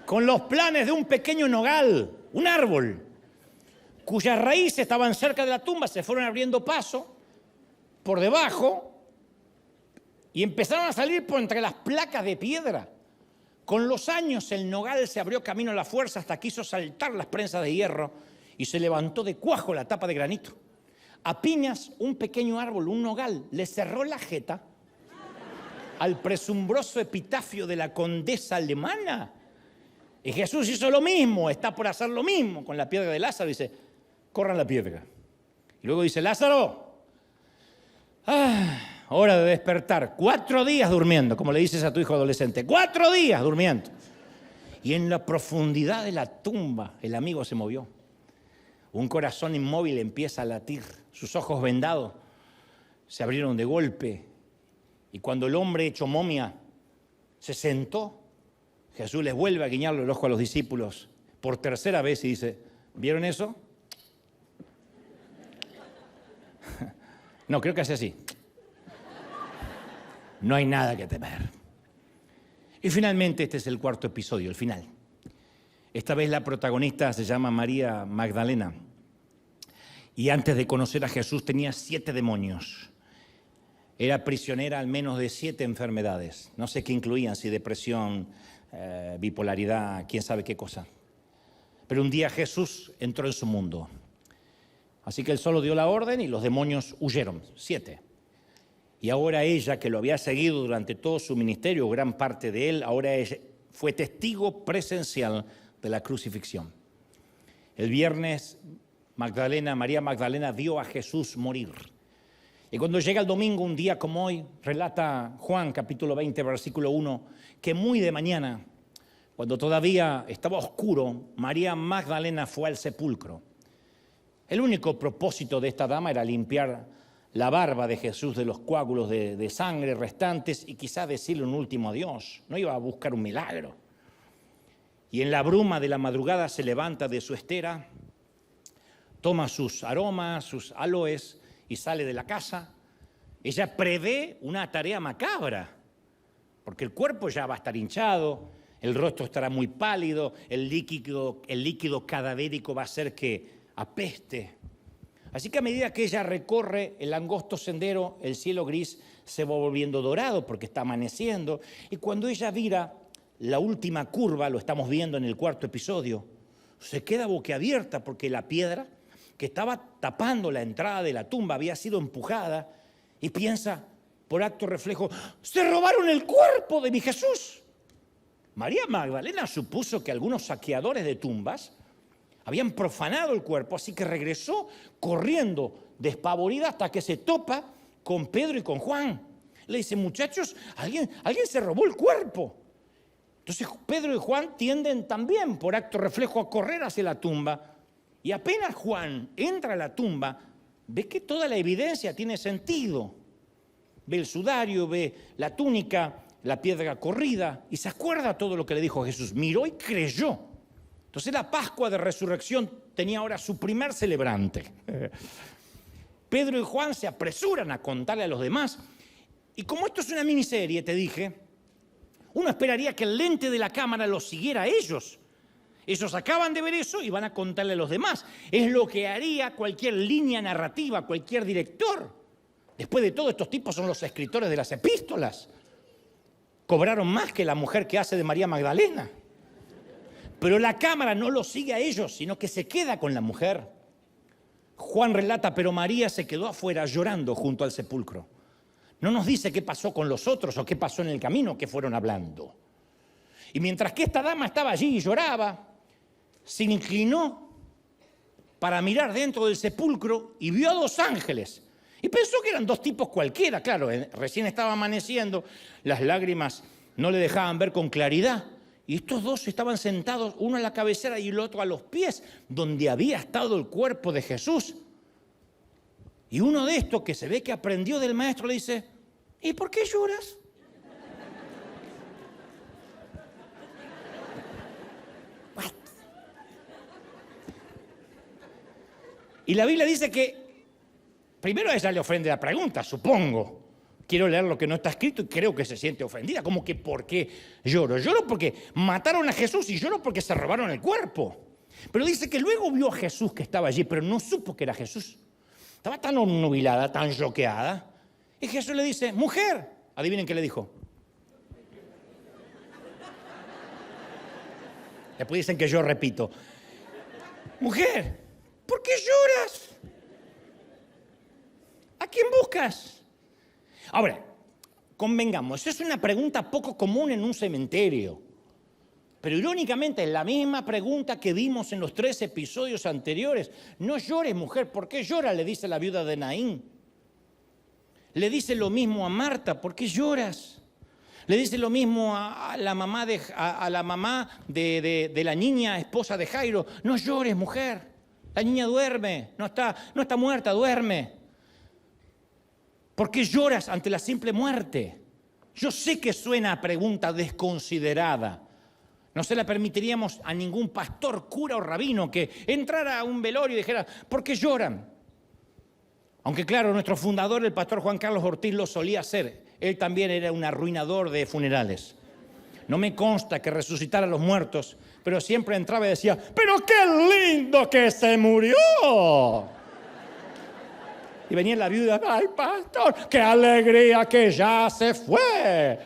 con los planes de un pequeño nogal, un árbol, cuyas raíces estaban cerca de la tumba, se fueron abriendo paso por debajo y empezaron a salir por entre las placas de piedra. Con los años el nogal se abrió camino a la fuerza hasta que hizo saltar las prensas de hierro y se levantó de cuajo la tapa de granito. A piñas, un pequeño árbol, un nogal, le cerró la jeta al presumbroso epitafio de la condesa alemana. Y Jesús hizo lo mismo, está por hacer lo mismo con la piedra de Lázaro. Dice, corran la piedra. Y luego dice, Lázaro, hora de despertar. 4 días durmiendo, como le dices a tu hijo adolescente. 4 días durmiendo. Y en la profundidad de la tumba, el amigo se movió. Un corazón inmóvil empieza a latir. Sus ojos vendados se abrieron de golpe. Y cuando el hombre hecho momia se sentó, Jesús les vuelve a guiñarle el ojo a los discípulos por tercera vez y dice, ¿vieron eso? No, creo que hace así. No hay nada que temer. Y finalmente este es el 4.º episodio, el final. Esta vez la protagonista se llama María Magdalena. Y antes de conocer a Jesús tenía 7 demonios. Era prisionera al menos de 7 enfermedades. No sé qué incluían, si depresión, bipolaridad, quién sabe qué cosa. Pero un día Jesús entró en su mundo. Así que él solo dio la orden y los demonios huyeron, 7. Y ahora ella, que lo había seguido durante todo su ministerio, gran parte de él, ahora ella fue testigo presencial de la crucifixión. El viernes, María Magdalena vio a Jesús morir. Y cuando llega el domingo, un día como hoy, relata Juan capítulo 20, versículo 1, que muy de mañana, cuando todavía estaba oscuro, María Magdalena fue al sepulcro. El único propósito de esta dama era limpiar la barba de Jesús de los coágulos de sangre restantes y quizás decirle un último adiós. No iba a buscar un milagro. Y en la bruma de la madrugada se levanta de su estera, toma sus aromas, sus aloes y sale de la casa. Ella prevé una tarea macabra, porque el cuerpo ya va a estar hinchado, el rostro estará muy pálido, el líquido cadavérico va a hacer que apeste. Así que a medida que ella recorre el angosto sendero, el cielo gris se va volviendo dorado porque está amaneciendo. Y cuando ella vira la última curva, lo estamos viendo en el 4.º episodio, se queda boquiabierta porque la piedra que estaba tapando la entrada de la tumba había sido empujada y piensa, por acto reflejo, ¡se robaron el cuerpo de mi Jesús! María Magdalena supuso que algunos saqueadores de tumbas habían profanado el cuerpo, así que regresó corriendo despavorida hasta que se topa con Pedro y con Juan. Le dice, muchachos, alguien se robó el cuerpo. Entonces Pedro y Juan tienden también por acto reflejo a correr hacia la tumba. Y apenas Juan entra a la tumba, ve que toda la evidencia tiene sentido. Ve el sudario, ve la túnica, la piedra corrida y se acuerda todo lo que le dijo Jesús. Miró y creyó. Entonces la Pascua de Resurrección tenía ahora su primer celebrante. Pedro y Juan se apresuran a contarle a los demás. Y como esto es una miniserie, te dije, uno esperaría que el lente de la cámara los siguiera a ellos. Ellos acaban de ver eso y van a contarle a los demás. Es lo que haría cualquier línea narrativa, cualquier director. Después de todo, estos tipos son los escritores de las epístolas. Cobraron más que la mujer que hace de María Magdalena. Pero la cámara no los sigue a ellos, sino que se queda con la mujer. Juan relata, pero María se quedó afuera llorando junto al sepulcro. No nos dice qué pasó con los otros o qué pasó en el camino que fueron hablando. Y mientras que esta dama estaba allí y lloraba, se inclinó para mirar dentro del sepulcro y vio a 2 ángeles. Y pensó que eran 2 tipos cualquiera. Claro, recién estaba amaneciendo, las lágrimas no le dejaban ver con claridad. Y estos 2 estaban sentados, uno a la cabecera y el otro a los pies, donde había estado el cuerpo de Jesús. Y uno de estos, que se ve que aprendió del maestro, le dice, ¿Y por qué lloras? What? Y la Biblia dice que primero a ella le ofende la pregunta, supongo. Quiero leer lo que no está escrito y creo que se siente ofendida. ¿Cómo que por qué lloro? Lloro porque mataron a Jesús y lloro porque se robaron el cuerpo. Pero dice que luego vio a Jesús que estaba allí, pero no supo que era Jesús. Estaba tan obnubilada, tan choqueada. Y Jesús le dice, mujer. Adivinen qué le dijo. Después dicen que yo repito. Mujer, ¿por qué lloras? ¿A quién buscas? Ahora, convengamos, es una pregunta poco común en un cementerio. Pero irónicamente es la misma pregunta que vimos en los 3 episodios anteriores. No llores, mujer, ¿por qué lloras? Le dice la viuda de Naín. Le dice lo mismo a Marta, ¿por qué lloras? Le dice lo mismo a la mamá de la niña esposa de Jairo. No llores, mujer, la niña duerme, no está muerta, duerme. ¿Por qué lloras ante la simple muerte? Yo sé que suena a pregunta desconsiderada. No se la permitiríamos a ningún pastor, cura o rabino que entrara a un velorio y dijera, ¿por qué lloran? Aunque claro, nuestro fundador, el pastor Juan Carlos Ortiz, lo solía hacer. Él también era un arruinador de funerales. No me consta que resucitara a los muertos, pero siempre entraba y decía, ¡pero qué lindo que se murió! Y venía la viuda, ¡ay, pastor, qué alegría que ya se fue!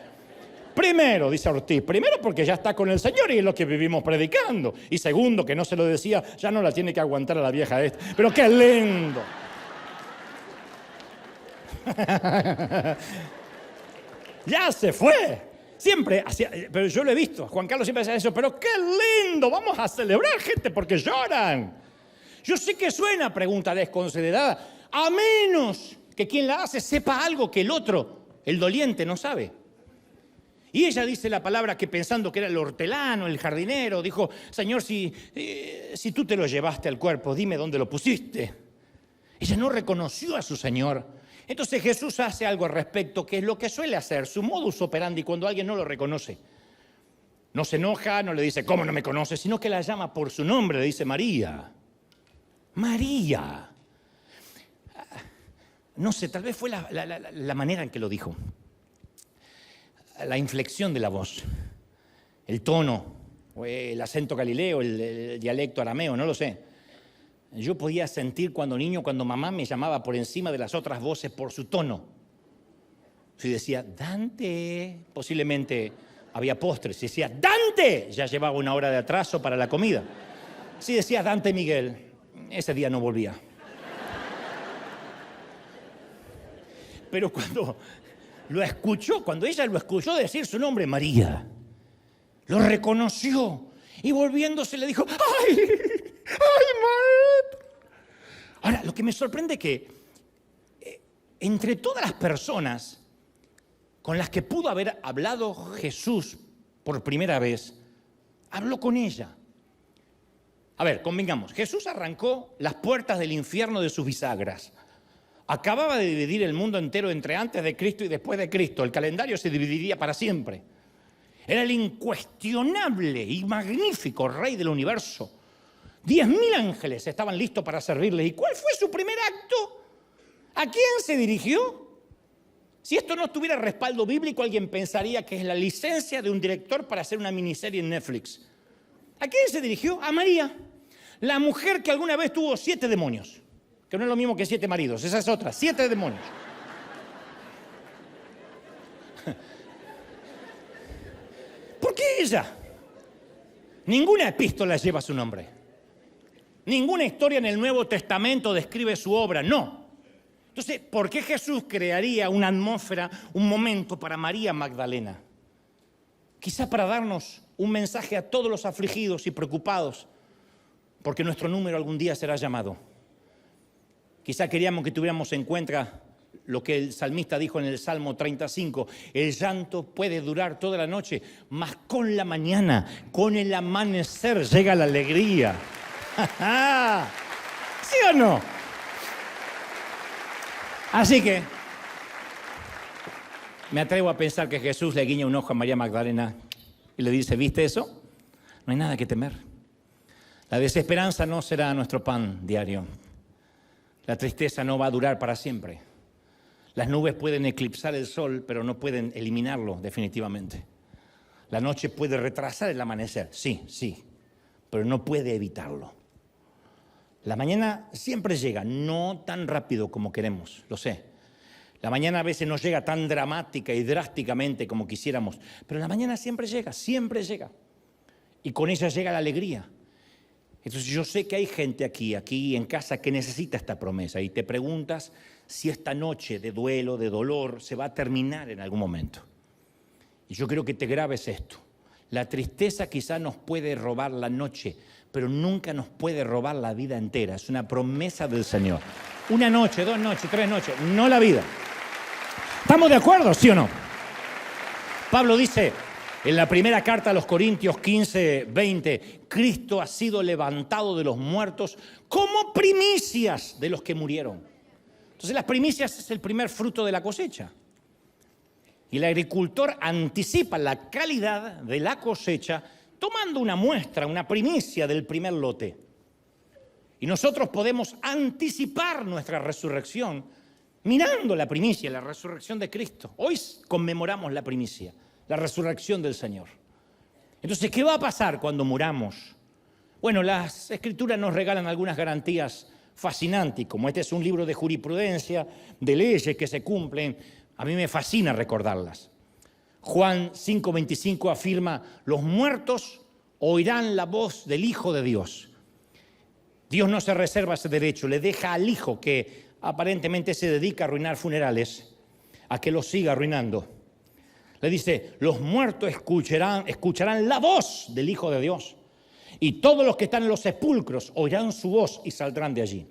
Primero, dice Ortiz, primero porque ya está con el Señor y es lo que vivimos predicando. Y segundo, que no se lo decía, ya no la tiene que aguantar a la vieja esta. ¡Pero qué lindo! Ya se fue. Siempre hacía, pero yo lo he visto. Juan Carlos siempre decía eso, pero qué lindo, vamos a celebrar, gente, porque lloran. Yo sé que suena pregunta desconsiderada, a menos que quien la hace sepa algo que el otro, el doliente, no sabe. Y ella dice la palabra que pensando que era el hortelano, el jardinero, dijo, Señor, si tú te lo llevaste al cuerpo, dime dónde lo pusiste. Ella no reconoció a su Señor. Entonces Jesús hace algo al respecto, que es lo que suele hacer, su modus operandi cuando alguien no lo reconoce. No se enoja, no le dice, ¿cómo no me conoces? Sino que la llama por su nombre, le dice María. María. No sé, tal vez fue la manera en que lo dijo. La inflexión de la voz, el tono, o el acento galileo, el dialecto arameo, no lo sé. Yo podía sentir cuando niño, cuando mamá me llamaba por encima de las otras voces por su tono. Si decía, Dante, posiblemente había postres. Si decía, Dante, ya llevaba 1 hora de atraso para la comida. Si decía, Dante Miguel, ese día no volvía. Pero cuando ella lo escuchó decir su nombre, María, lo reconoció y volviéndose le dijo, ¡ay! ¡Ay, maestro! Ahora, lo que me sorprende es que entre todas las personas con las que pudo haber hablado Jesús por primera vez, habló con ella. A ver, convengamos, Jesús arrancó las puertas del infierno de sus bisagras. Acababa de dividir el mundo entero entre antes de Cristo y después de Cristo. El calendario se dividiría para siempre. Era el incuestionable y magnífico Rey del universo. 10.000 ángeles estaban listos para servirle. ¿Y cuál fue su primer acto? ¿A quién se dirigió? Si esto no tuviera respaldo bíblico, alguien pensaría que es la licencia de un director para hacer una miniserie en Netflix. ¿A quién se dirigió? A María, la mujer que alguna vez tuvo 7 demonios. Que no es lo mismo que 7 maridos, esa es otra, 7 demonios. ¿Por qué ella? Ninguna epístola lleva su nombre. Ninguna historia en el Nuevo Testamento describe su obra, no. Entonces, ¿por qué Jesús crearía una atmósfera, un momento para María Magdalena? Quizá para darnos un mensaje a todos los afligidos y preocupados, porque nuestro número algún día será llamado. Quizá queríamos que tuviéramos en cuenta lo que el salmista dijo en el Salmo 35. El llanto puede durar toda la noche, mas con la mañana, con el amanecer llega la alegría. ¿Sí o no? Así que, Me atrevo a pensar que Jesús le guiña un ojo a María Magdalena y le dice, ¿viste eso? No hay nada que temer. La desesperanza no será nuestro pan diario. La tristeza no va a durar para siempre. Las nubes pueden eclipsar el sol, pero no pueden eliminarlo definitivamente. La noche puede retrasar el amanecer, sí, pero no puede evitarlo. La mañana siempre llega, no tan rápido como queremos, lo sé. La mañana a veces no llega tan dramática y drásticamente como quisiéramos, pero la mañana siempre llega. Y con ella llega la alegría. Entonces yo sé que hay gente aquí en casa que necesita esta promesa y te preguntas si esta noche de duelo, de dolor, se va a terminar en algún momento. Y yo creo que te grabes esto. La tristeza quizá nos puede robar la noche, pero nunca nos puede robar la vida entera. Es una promesa del Señor. Una noche, 2 noches, 3 noches, no la vida. ¿Estamos de acuerdo, sí o no? Pablo dice en la primera carta a los Corintios 15:20, Cristo ha sido levantado de los muertos como primicias de los que murieron. Entonces las primicias es el primer fruto de la cosecha. Y el agricultor anticipa la calidad de la cosecha tomando una muestra, una primicia del primer lote. Y nosotros podemos anticipar nuestra resurrección mirando la primicia, la resurrección de Cristo. Hoy conmemoramos la primicia, la resurrección del Señor. Entonces, ¿qué va a pasar cuando muramos? Bueno, las Escrituras nos regalan algunas garantías fascinantes, como este es un libro de jurisprudencia, de leyes que se cumplen. A mí me fascina recordarlas. Juan 5:25 afirma, los muertos oirán la voz del Hijo de Dios. Dios no se reserva ese derecho, le deja al Hijo que aparentemente se dedica a arruinar funerales, a que los siga arruinando. Le dice, los muertos escucharán la voz del Hijo de Dios y todos los que están en los sepulcros oirán su voz y saldrán de allí.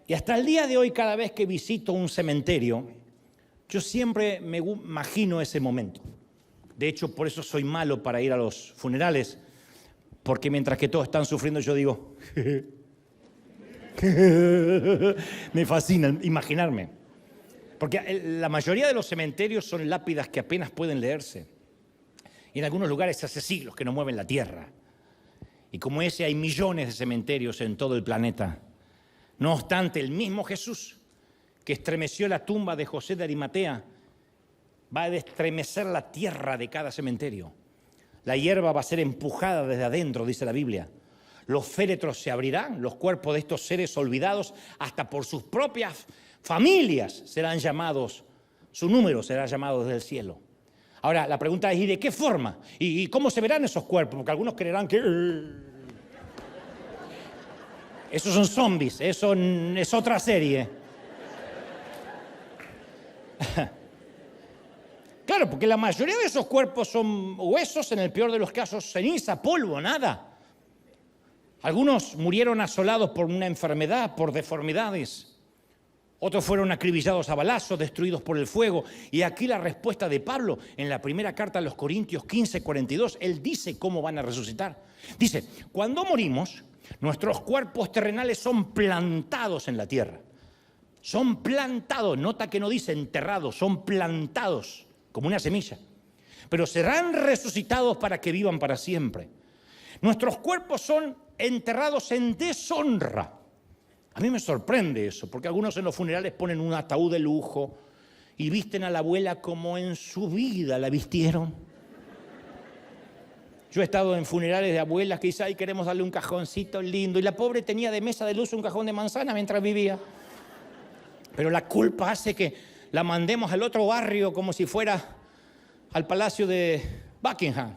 Y hasta el día de hoy, cada vez que visito un cementerio, yo siempre me imagino ese momento. De hecho, por eso soy malo para ir a los funerales, porque mientras que todos están sufriendo, yo digo, me fascina imaginarme. Porque la mayoría de los cementerios son lápidas que apenas pueden leerse. Y en algunos lugares hace siglos que no mueven la tierra. Y como ese hay millones de cementerios en todo el planeta. No obstante, el mismo Jesús que estremeció la tumba de José de Arimatea va a estremecer la tierra de cada cementerio. La hierba va a ser empujada desde adentro, dice la Biblia. Los féretros se abrirán, los cuerpos de estos seres olvidados, hasta por sus propias familias serán llamados, su número será llamado desde el cielo. Ahora, la pregunta es, ¿y de qué forma? ¿Y cómo se verán esos cuerpos? Porque algunos creerán que esos son zombies, eso es otra serie. Claro, porque la mayoría de esos cuerpos son huesos, en el peor de los casos ceniza, polvo, nada. Algunos murieron asolados por una enfermedad, por deformidades. Otros fueron acribillados a balazos, destruidos por el fuego. Y aquí la respuesta de Pablo en la primera carta a los Corintios 15:42, él dice cómo van a resucitar. Dice, cuando morimos, nuestros cuerpos terrenales son plantados en la tierra. Son plantados, nota que no dice enterrados, son plantados como una semilla. Pero serán resucitados para que vivan para siempre. Nuestros cuerpos son enterrados en deshonra. A mí me sorprende eso, porque algunos en los funerales ponen un ataúd de lujo y visten a la abuela como en su vida la vistieron. Yo he estado en funerales de abuelas que dicen, ay, queremos darle un cajoncito lindo, y la pobre tenía de mesa de luz un cajón de manzana mientras vivía. Pero la culpa hace que la mandemos al otro barrio como si fuera al palacio de Buckingham.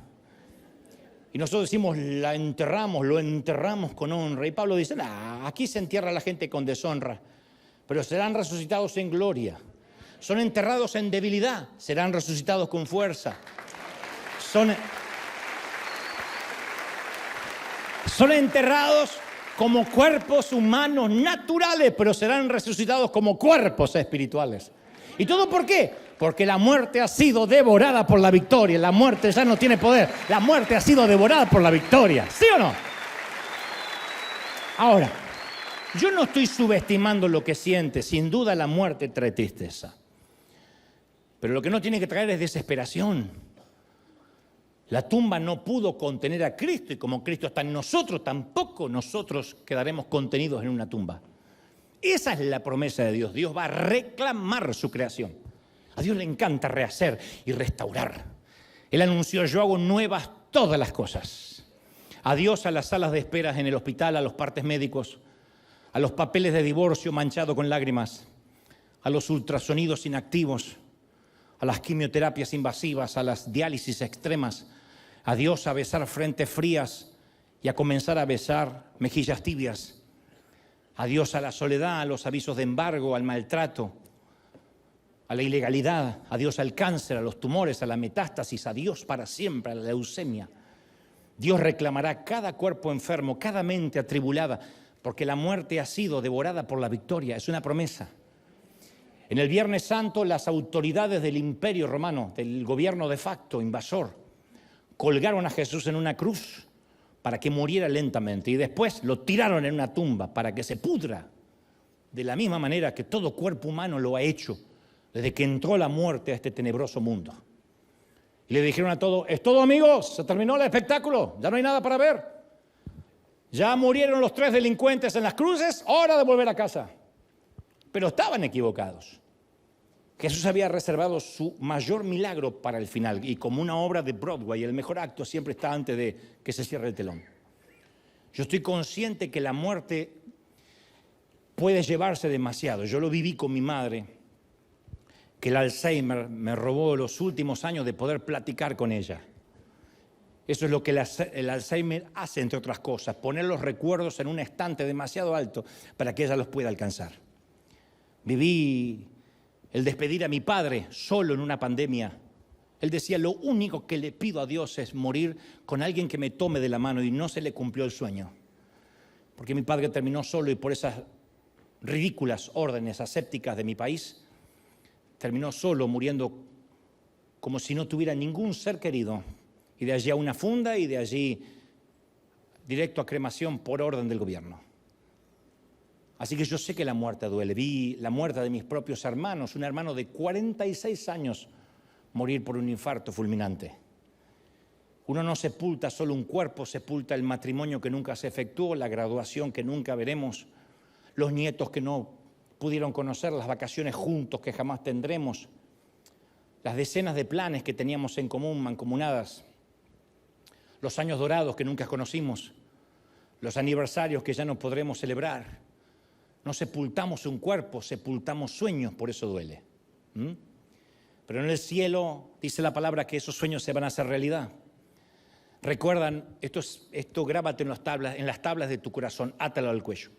Y nosotros decimos, la enterramos, lo enterramos con honra. Y Pablo dice, aquí se entierra a la gente con deshonra, pero serán resucitados en gloria. Son enterrados en debilidad, serán resucitados con fuerza. Son enterrados como cuerpos humanos naturales, pero serán resucitados como cuerpos espirituales. ¿Y todo por qué? Porque la muerte ha sido devorada por la victoria. La muerte ya no tiene poder. La muerte ha sido devorada por la victoria. ¿Sí o no? Ahora, yo no estoy subestimando lo que siente. Sin duda la muerte trae tristeza. Pero lo que no tiene que traer es desesperación. La tumba no pudo contener a Cristo y como Cristo está en nosotros, tampoco nosotros quedaremos contenidos en una tumba. Esa es la promesa de Dios. Dios va a reclamar su creación. A Dios le encanta rehacer y restaurar. Él anunció: yo hago nuevas todas las cosas. Adiós a las salas de esperas en el hospital, a los partes médicos, a los papeles de divorcio manchados con lágrimas, a los ultrasonidos inactivos, a las quimioterapias invasivas, a las diálisis extremas. Adiós a besar frentes frías y a comenzar a besar mejillas tibias. Adiós a la soledad, a los avisos de embargo, al maltrato, a la ilegalidad. Adiós al cáncer, a los tumores, a la metástasis. Adiós para siempre a la leucemia. Dios reclamará cada cuerpo enfermo, cada mente atribulada, porque la muerte ha sido devorada por la victoria. Es una promesa. En el Viernes Santo, las autoridades del Imperio Romano, del gobierno de facto invasor, colgaron a Jesús en una cruz para que muriera lentamente y después lo tiraron en una tumba para que se pudra de la misma manera que todo cuerpo humano lo ha hecho desde que entró la muerte a este tenebroso mundo. Y le dijeron a todos: es todo, amigos, se terminó el espectáculo, ya no hay nada para ver. Ya murieron los 3 delincuentes en las cruces, hora de volver a casa. Pero estaban equivocados. Jesús había reservado su mayor milagro para el final y como una obra de Broadway, el mejor acto siempre está antes de que se cierre el telón. Yo estoy consciente que la muerte puede llevarse demasiado. Yo lo viví con mi madre, que el Alzheimer me robó los últimos años de poder platicar con ella. Eso es lo que el Alzheimer hace, entre otras cosas, poner los recuerdos en un estante demasiado alto para que ella los pueda alcanzar. Viví el despedir a mi padre solo en una pandemia. Él decía: lo único que le pido a Dios es morir con alguien que me tome de la mano, y no se le cumplió el sueño. Porque mi padre terminó solo y por esas ridículas órdenes asépticas de mi país, terminó solo, muriendo como si no tuviera ningún ser querido. Y de allí a una funda y de allí directo a cremación por orden del gobierno. Así que yo sé que la muerte duele. Vi la muerte de mis propios hermanos, un hermano de 46 años morir por un infarto fulminante. Uno no sepulta solo un cuerpo, sepulta el matrimonio que nunca se efectuó, la graduación que nunca veremos, los nietos que no pudieron conocer, las vacaciones juntos que jamás tendremos, las decenas de planes que teníamos en común, mancomunadas, los años dorados que nunca conocimos, los aniversarios que ya no podremos celebrar. No sepultamos un cuerpo, sepultamos sueños, por eso duele. Pero en el cielo dice la palabra que esos sueños se van a hacer realidad. Recuerdan, esto grábate en las tablas de tu corazón, átalo al cuello,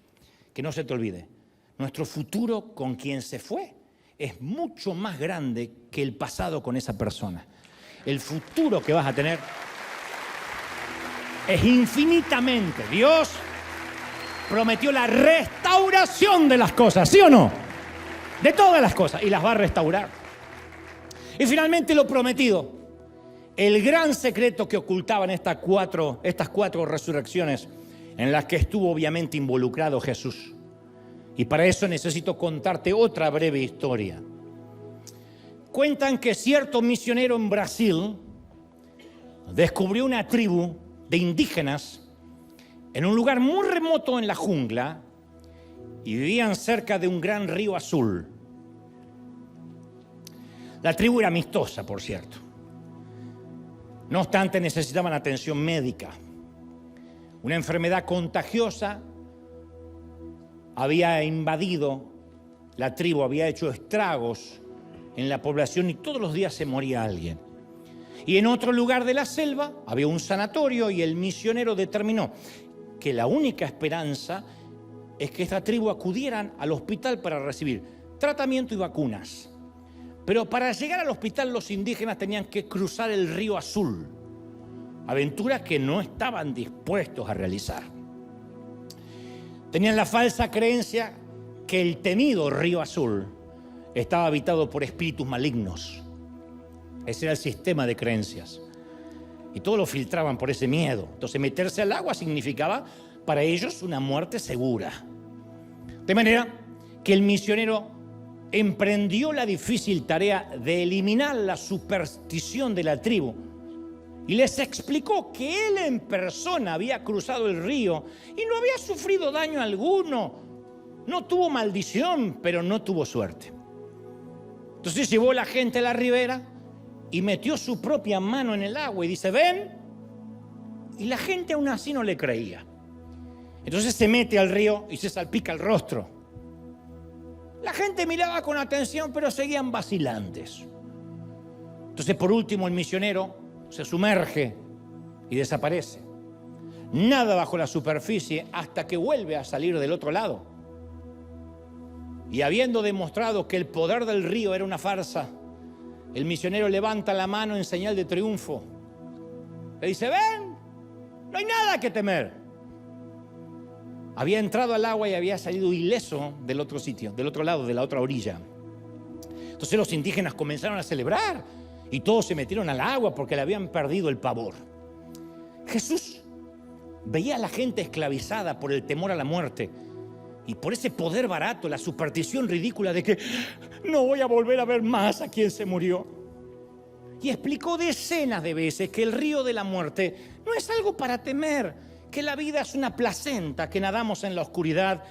que no se te olvide. Nuestro futuro con quien se fue es mucho más grande que el pasado con esa persona. El futuro que vas a tener es infinitamente. Dios prometió la restauración de las cosas, ¿sí o no? De todas las cosas, y las va a restaurar. Y finalmente lo prometido, el gran secreto que ocultaban estas cuatro resurrecciones en las que estuvo obviamente involucrado Jesús. Y para eso necesito contarte otra breve historia. Cuentan que cierto misionero en Brasil descubrió una tribu de indígenas en un lugar muy remoto en la jungla y vivían cerca de un gran río azul. La tribu era amistosa, por cierto. No obstante, necesitaban atención médica. Una enfermedad contagiosa había invadido la tribu, había hecho estragos en la población y todos los días se moría alguien. Y en otro lugar de la selva había un sanatorio y el misionero determinó que la única esperanza es que esta tribu acudieran al hospital para recibir tratamiento y vacunas. Pero para llegar al hospital los indígenas tenían que cruzar el río Azul, aventuras que no estaban dispuestos a realizar. Tenían la falsa creencia que el temido río Azul estaba habitado por espíritus malignos. Ese era el sistema de creencias. Y todo lo filtraban por ese miedo. Entonces meterse al agua significaba para ellos una muerte segura. De manera que el misionero emprendió la difícil tarea de eliminar la superstición de la tribu y les explicó que él en persona había cruzado el río y no había sufrido daño alguno. No tuvo maldición, pero no tuvo suerte. Entonces llevó a la gente a la ribera y metió su propia mano en el agua y dice, ven. Y la gente aún así no le creía. Entonces se mete al río y se salpica el rostro. La gente miraba con atención, pero seguían vacilantes. Entonces por último el misionero se sumerge y desaparece. Nada bajo la superficie hasta que vuelve a salir del otro lado. Y habiendo demostrado que el poder del río era una farsa, el misionero levanta la mano en señal de triunfo. Le dice, ven, no hay nada que temer. Había entrado al agua y había salido ileso del otro sitio, del otro lado, de la otra orilla. Entonces los indígenas comenzaron a celebrar y todos se metieron al agua porque le habían perdido el pavor. Jesús veía a la gente esclavizada por el temor a la muerte y por ese poder barato, la superstición ridícula de que no voy a volver a ver más a quien se murió. Y explicó decenas de veces que el río de la muerte no es algo para temer, que la vida es una placenta, que nadamos en la oscuridad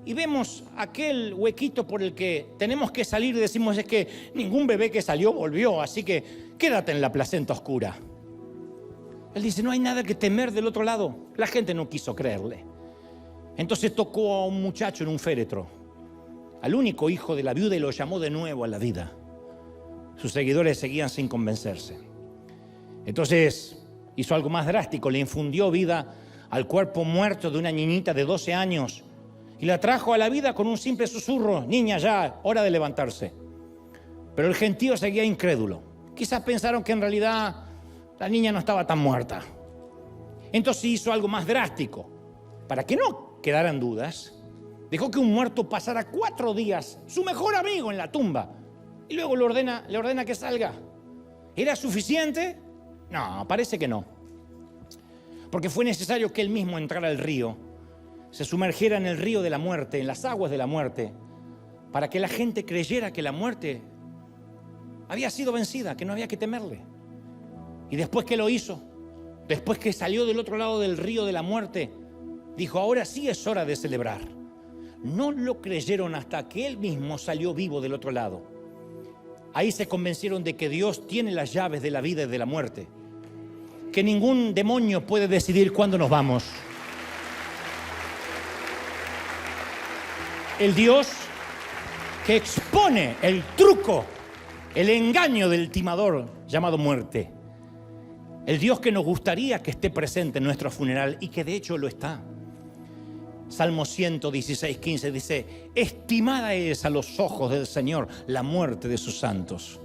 y vemos aquel huequito por el que tenemos que salir y decimos es que ningún bebé que salió volvió, así que quédate en la placenta oscura. Él dice, no hay nada que temer del otro lado. La gente no quiso creerle. Entonces tocó a un muchacho en un féretro, al único hijo de la viuda, y lo llamó de nuevo a la vida. Sus seguidores seguían sin convencerse. Entonces hizo algo más drástico, le infundió vida al cuerpo muerto de una niñita de 12 años y la trajo a la vida con un simple susurro, niña, ya, hora de levantarse. Pero el gentío seguía incrédulo. Quizás pensaron que en realidad la niña no estaba tan muerta. Entonces hizo algo más drástico. Para que no quedaran dudas, dejó que un muerto pasara 4 días, su mejor amigo, en la tumba, y luego le ordena que salga. ¿Era suficiente? No, parece que no. Porque fue necesario que él mismo entrara al río, se sumergiera en el río de la muerte, en las aguas de la muerte, para que la gente creyera que la muerte había sido vencida, que no había que temerle. Y después que lo hizo, después que salió del otro lado del río de la muerte, dijo, ahora sí es hora de celebrar. No lo creyeron hasta que él mismo salió vivo del otro lado. Ahí se convencieron de que Dios tiene las llaves de la vida y de la muerte, que ningún demonio puede decidir cuándo nos vamos. El Dios que expone el truco, el engaño del timador llamado muerte. El Dios que nos gustaría que esté presente en nuestro funeral y que de hecho lo está. Salmo 116:15 dice, estimada es a los ojos del Señor la muerte de sus santos.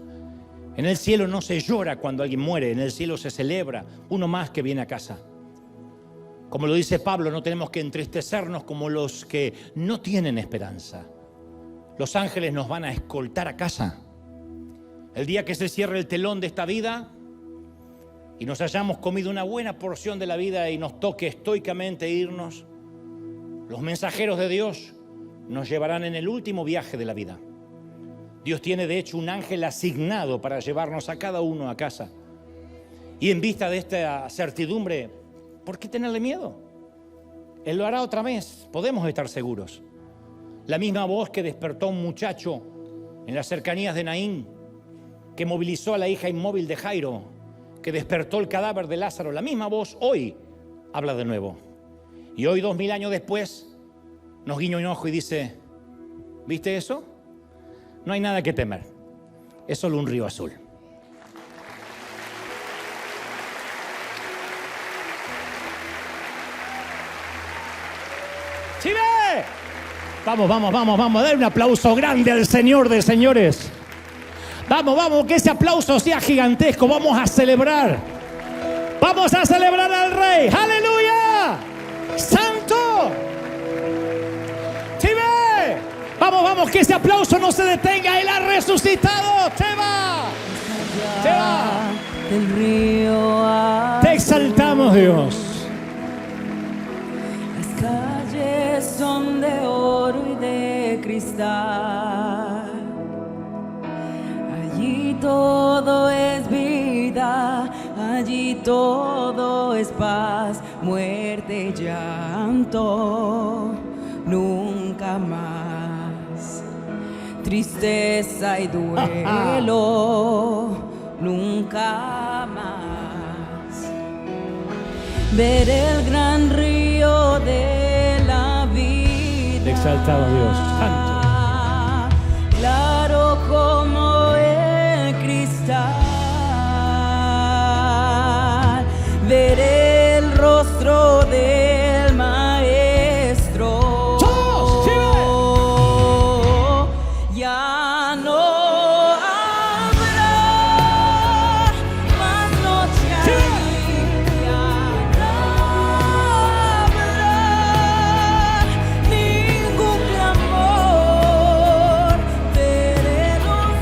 En el cielo no se llora cuando alguien muere, en el cielo se celebra uno más que viene a casa. Como lo dice Pablo, no tenemos que entristecernos como los que no tienen esperanza. Los ángeles nos van a escoltar a casa. El día que se cierre el telón de esta vida y nos hayamos comido una buena porción de la vida y nos toque estoicamente irnos, los mensajeros de Dios nos llevarán en el último viaje de la vida. Dios tiene de hecho un ángel asignado para llevarnos a cada uno a casa. Y en vista de esta certidumbre, ¿por qué tenerle miedo? Él lo hará otra vez, podemos estar seguros. La misma voz que despertó a un muchacho en las cercanías de Naín, que movilizó a la hija inmóvil de Jairo, que despertó el cadáver de Lázaro, la misma voz hoy habla de nuevo. Y hoy, 2000 años después, nos guiña un ojo y dice, ¿viste eso? No hay nada que temer, es solo un río azul. ¡Chile! Vamos, dale un aplauso grande al Señor de señores. Vamos, que ese aplauso sea gigantesco, vamos a celebrar. Vamos a celebrar al Rey, ¡aleluya! ¡Santo! ¡Chile! Vamos, que ese aplauso no se detenga, Él ha resucitado, te va. Del río te exaltamos, Dios. Las calles son de oro y de cristal. todo es paz, muerte, llanto, nunca más. Tristeza y duelo, nunca más. Ver el gran río de la vida. Exaltado a Dios, santo. Claro como el cristal. Ver el rostro del maestro. ¡Todos! ¡Sí! Ya no habrá más noche allí. Ya no habrá ningún clamor. Veré los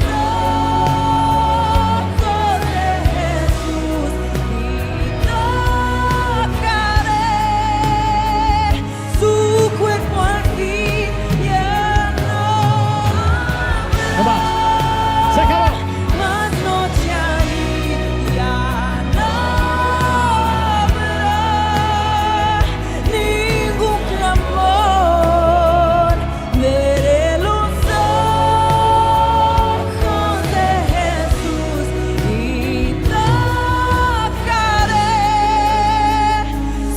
ojos de Jesús y tocaré su cuerpo al fin. Ya no No más. Se acabó. más noche allí, ya no habrá ningún clamor. Veré los ojos de Jesús y tocaré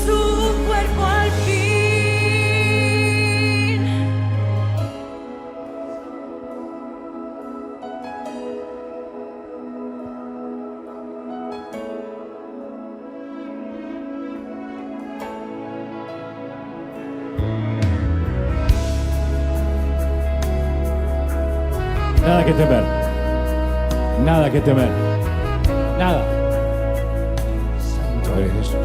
su cuerpo al fin. Nada que temer. Nada que temer. Nada. Santo eres Jesús.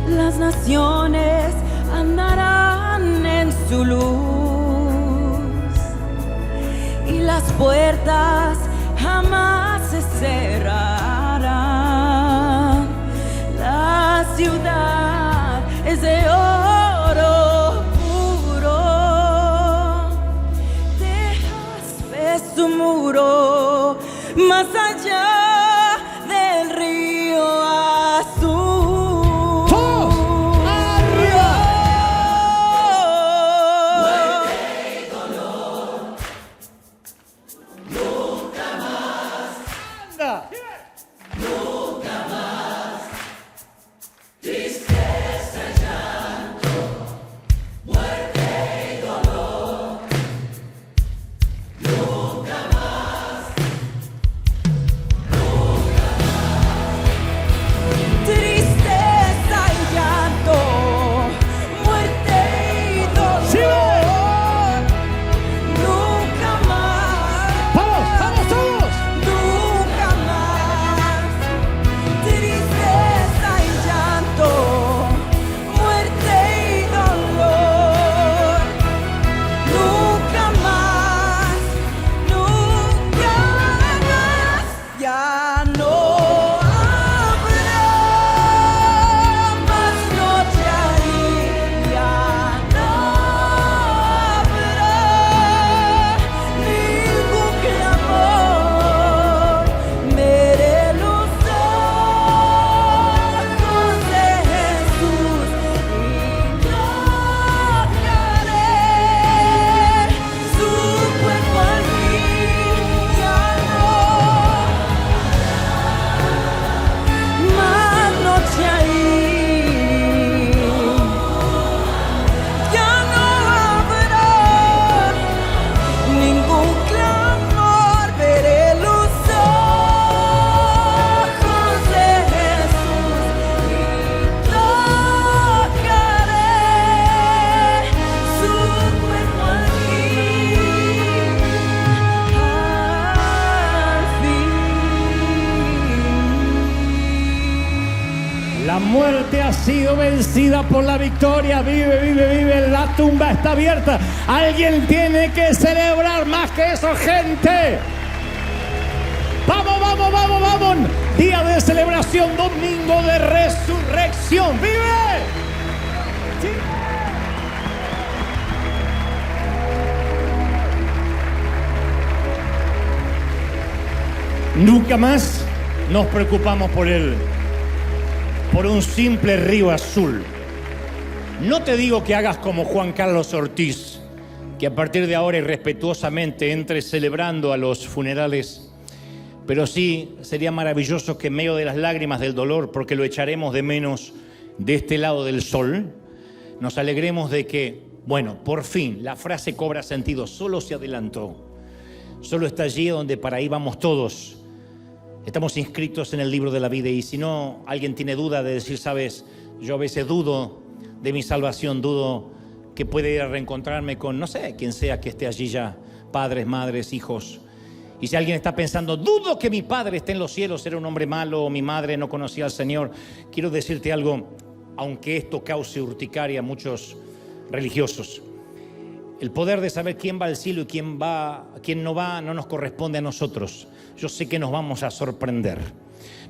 Las naciones andarán en su luz y las puertas jamás se cerrarán. La ciudad es de oro puro, de jaspe su muro, más allá del río azul. ¡Todos! ¡Arriba! Anda. Tristeza y llanto, muerte y ¡Sí! dolor, nunca más, ¡Vamos! ¡Vamos todos! nunca más. Tristeza y llanto, muerte y dolor, nunca más, nunca más. Ya no habrá más noche allí, ya no habrá ningún clamor. Veré los ojos de Jesús y tocaré su cuerpo al fin. Ya no más noche ahí, ya no habrá ningún clamor. Veré los ojos de Jesús y tocaré su cuerpo al fin. La muerte ha sido vencida por la victoria. Vive, vive, vive. La tumba está abierta. Alguien tiene que celebrar más que eso, gente. Vamos, vamos, vamos, vamos. Día de celebración, domingo de resurrección. ¡Vive! Sí. Nunca más nos preocupamos por un simple río azul. No te digo que hagas como Juan Carlos Ortiz, que a partir de ahora irrespetuosamente entre celebrando a los funerales, pero sí sería maravilloso que en medio de las lágrimas del dolor, porque lo echaremos de menos de este lado del sol, nos alegremos de que, bueno, por fin la frase cobra sentido, solo se adelantó, solo está allí donde para ahí vamos todos. Estamos inscritos en el libro de la vida, y si no, alguien tiene duda de decir, sabes, yo a veces dudo de mi salvación, dudo que pueda ir a reencontrarme con, no sé, quien sea que esté allí ya, padres, madres, hijos. Y si alguien está pensando, dudo que mi padre esté en los cielos, era un hombre malo, o mi madre no conocía al Señor, quiero decirte algo, aunque esto cause urticaria a muchos religiosos. El poder de saber quién va al cielo y quién no va, no nos corresponde a nosotros. Yo sé que nos vamos a sorprender.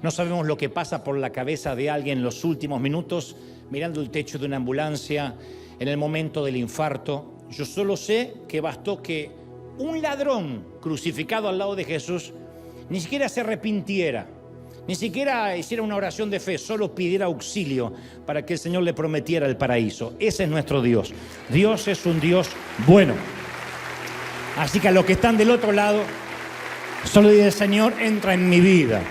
No sabemos lo que pasa por la cabeza de alguien en los últimos minutos, mirando el techo de una ambulancia, en el momento del infarto. Yo solo sé que bastó que un ladrón crucificado al lado de Jesús ni siquiera se arrepintiera, ni siquiera hiciera una oración de fe, solo pidiera auxilio para que el Señor le prometiera el paraíso. Ese es nuestro Dios. Dios es un Dios bueno. Así que a los que están del otro lado, solo dice, Señor, entra en mi vida.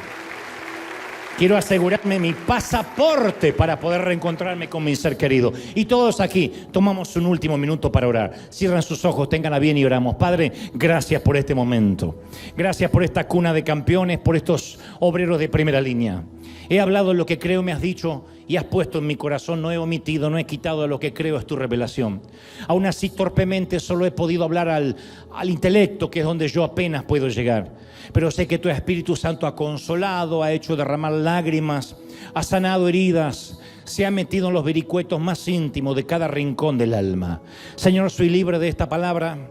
Quiero asegurarme mi pasaporte para poder reencontrarme con mi ser querido. Y todos aquí tomamos un último minuto para orar. Cierran sus ojos, ténganla bien y oramos. Padre, gracias por este momento. Gracias por esta cuna de campeones, por estos obreros de primera línea. He hablado lo que creo me has dicho y has puesto en mi corazón. No he omitido, no he quitado de lo que creo es tu revelación. Aún así, torpemente solo he podido hablar al intelecto, que es donde yo apenas puedo llegar. Pero sé que tu Espíritu Santo ha consolado, ha hecho derramar lágrimas, ha sanado heridas, se ha metido en los vericuetos más íntimos de cada rincón del alma. Señor, soy libre de esta palabra.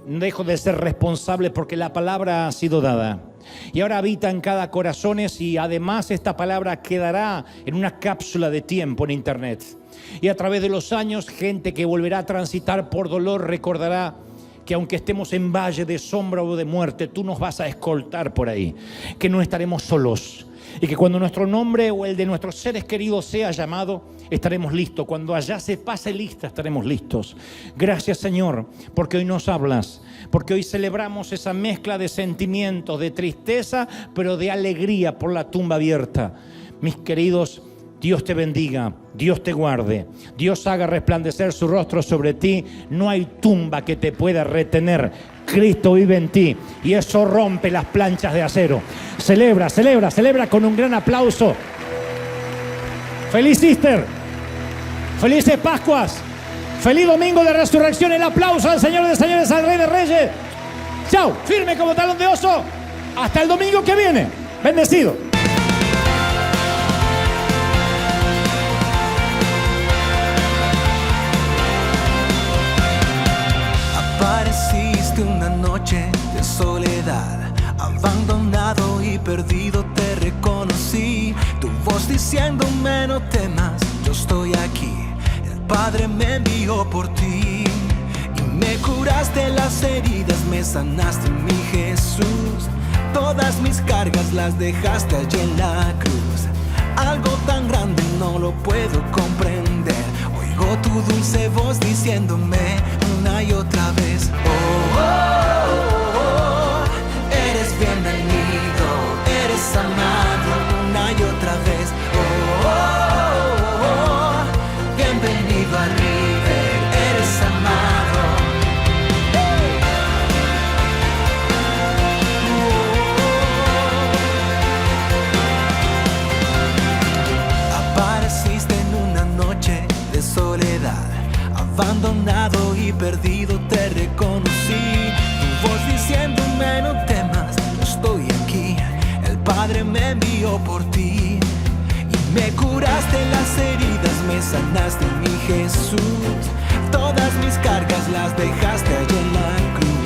Dejo de ser responsable porque la palabra ha sido dada. Y ahora habita en cada corazón, y además esta palabra quedará en una cápsula de tiempo en internet. Y a través de los años, gente que volverá a transitar por dolor recordará que aunque estemos en valle de sombra o de muerte, tú nos vas a escoltar por ahí, que no estaremos solos, y que cuando nuestro nombre o el de nuestros seres queridos sea llamado, estaremos listos. Cuando allá se pase lista, estaremos listos. Gracias, Señor, porque hoy nos hablas, porque hoy celebramos esa mezcla de sentimientos, de tristeza, pero de alegría por la tumba abierta. Mis queridos, Dios te bendiga, Dios te guarde, Dios haga resplandecer su rostro sobre ti. No hay tumba que te pueda retener. Cristo vive en ti y eso rompe las planchas de acero. Celebra, celebra, celebra con un gran aplauso. ¡Feliz Easter! ¡Felices Pascuas! ¡Feliz Domingo de Resurrección! El aplauso al Señor de Señores, al Rey de Reyes. ¡Chao! Firme como talón de oso. Hasta el domingo que viene. Bendecido. Apareciste una noche de soledad, abandonado y perdido te reconocí. Tu voz diciéndome no temas, yo estoy aquí. El Padre me envió por ti y me curaste las heridas, me sanaste mi Jesús. Todas mis cargas las dejaste allí en la cruz. Algo tan grande no lo puedo comprender. Oigo tu dulce voz diciéndome una y otra vez, oh, oh, oh, oh, eres bienvenido, eres amado una y otra vez, oh, oh, oh, oh, bienvenido a River, eres amado. Apareciste en una noche de soledad, abandonado y perdido te reconocí. Tu voz diciéndome no temas, yo estoy aquí. El Padre me envió por ti y me curaste las heridas, me sanaste mi Jesús. Todas mis cargas las dejaste allí en la cruz.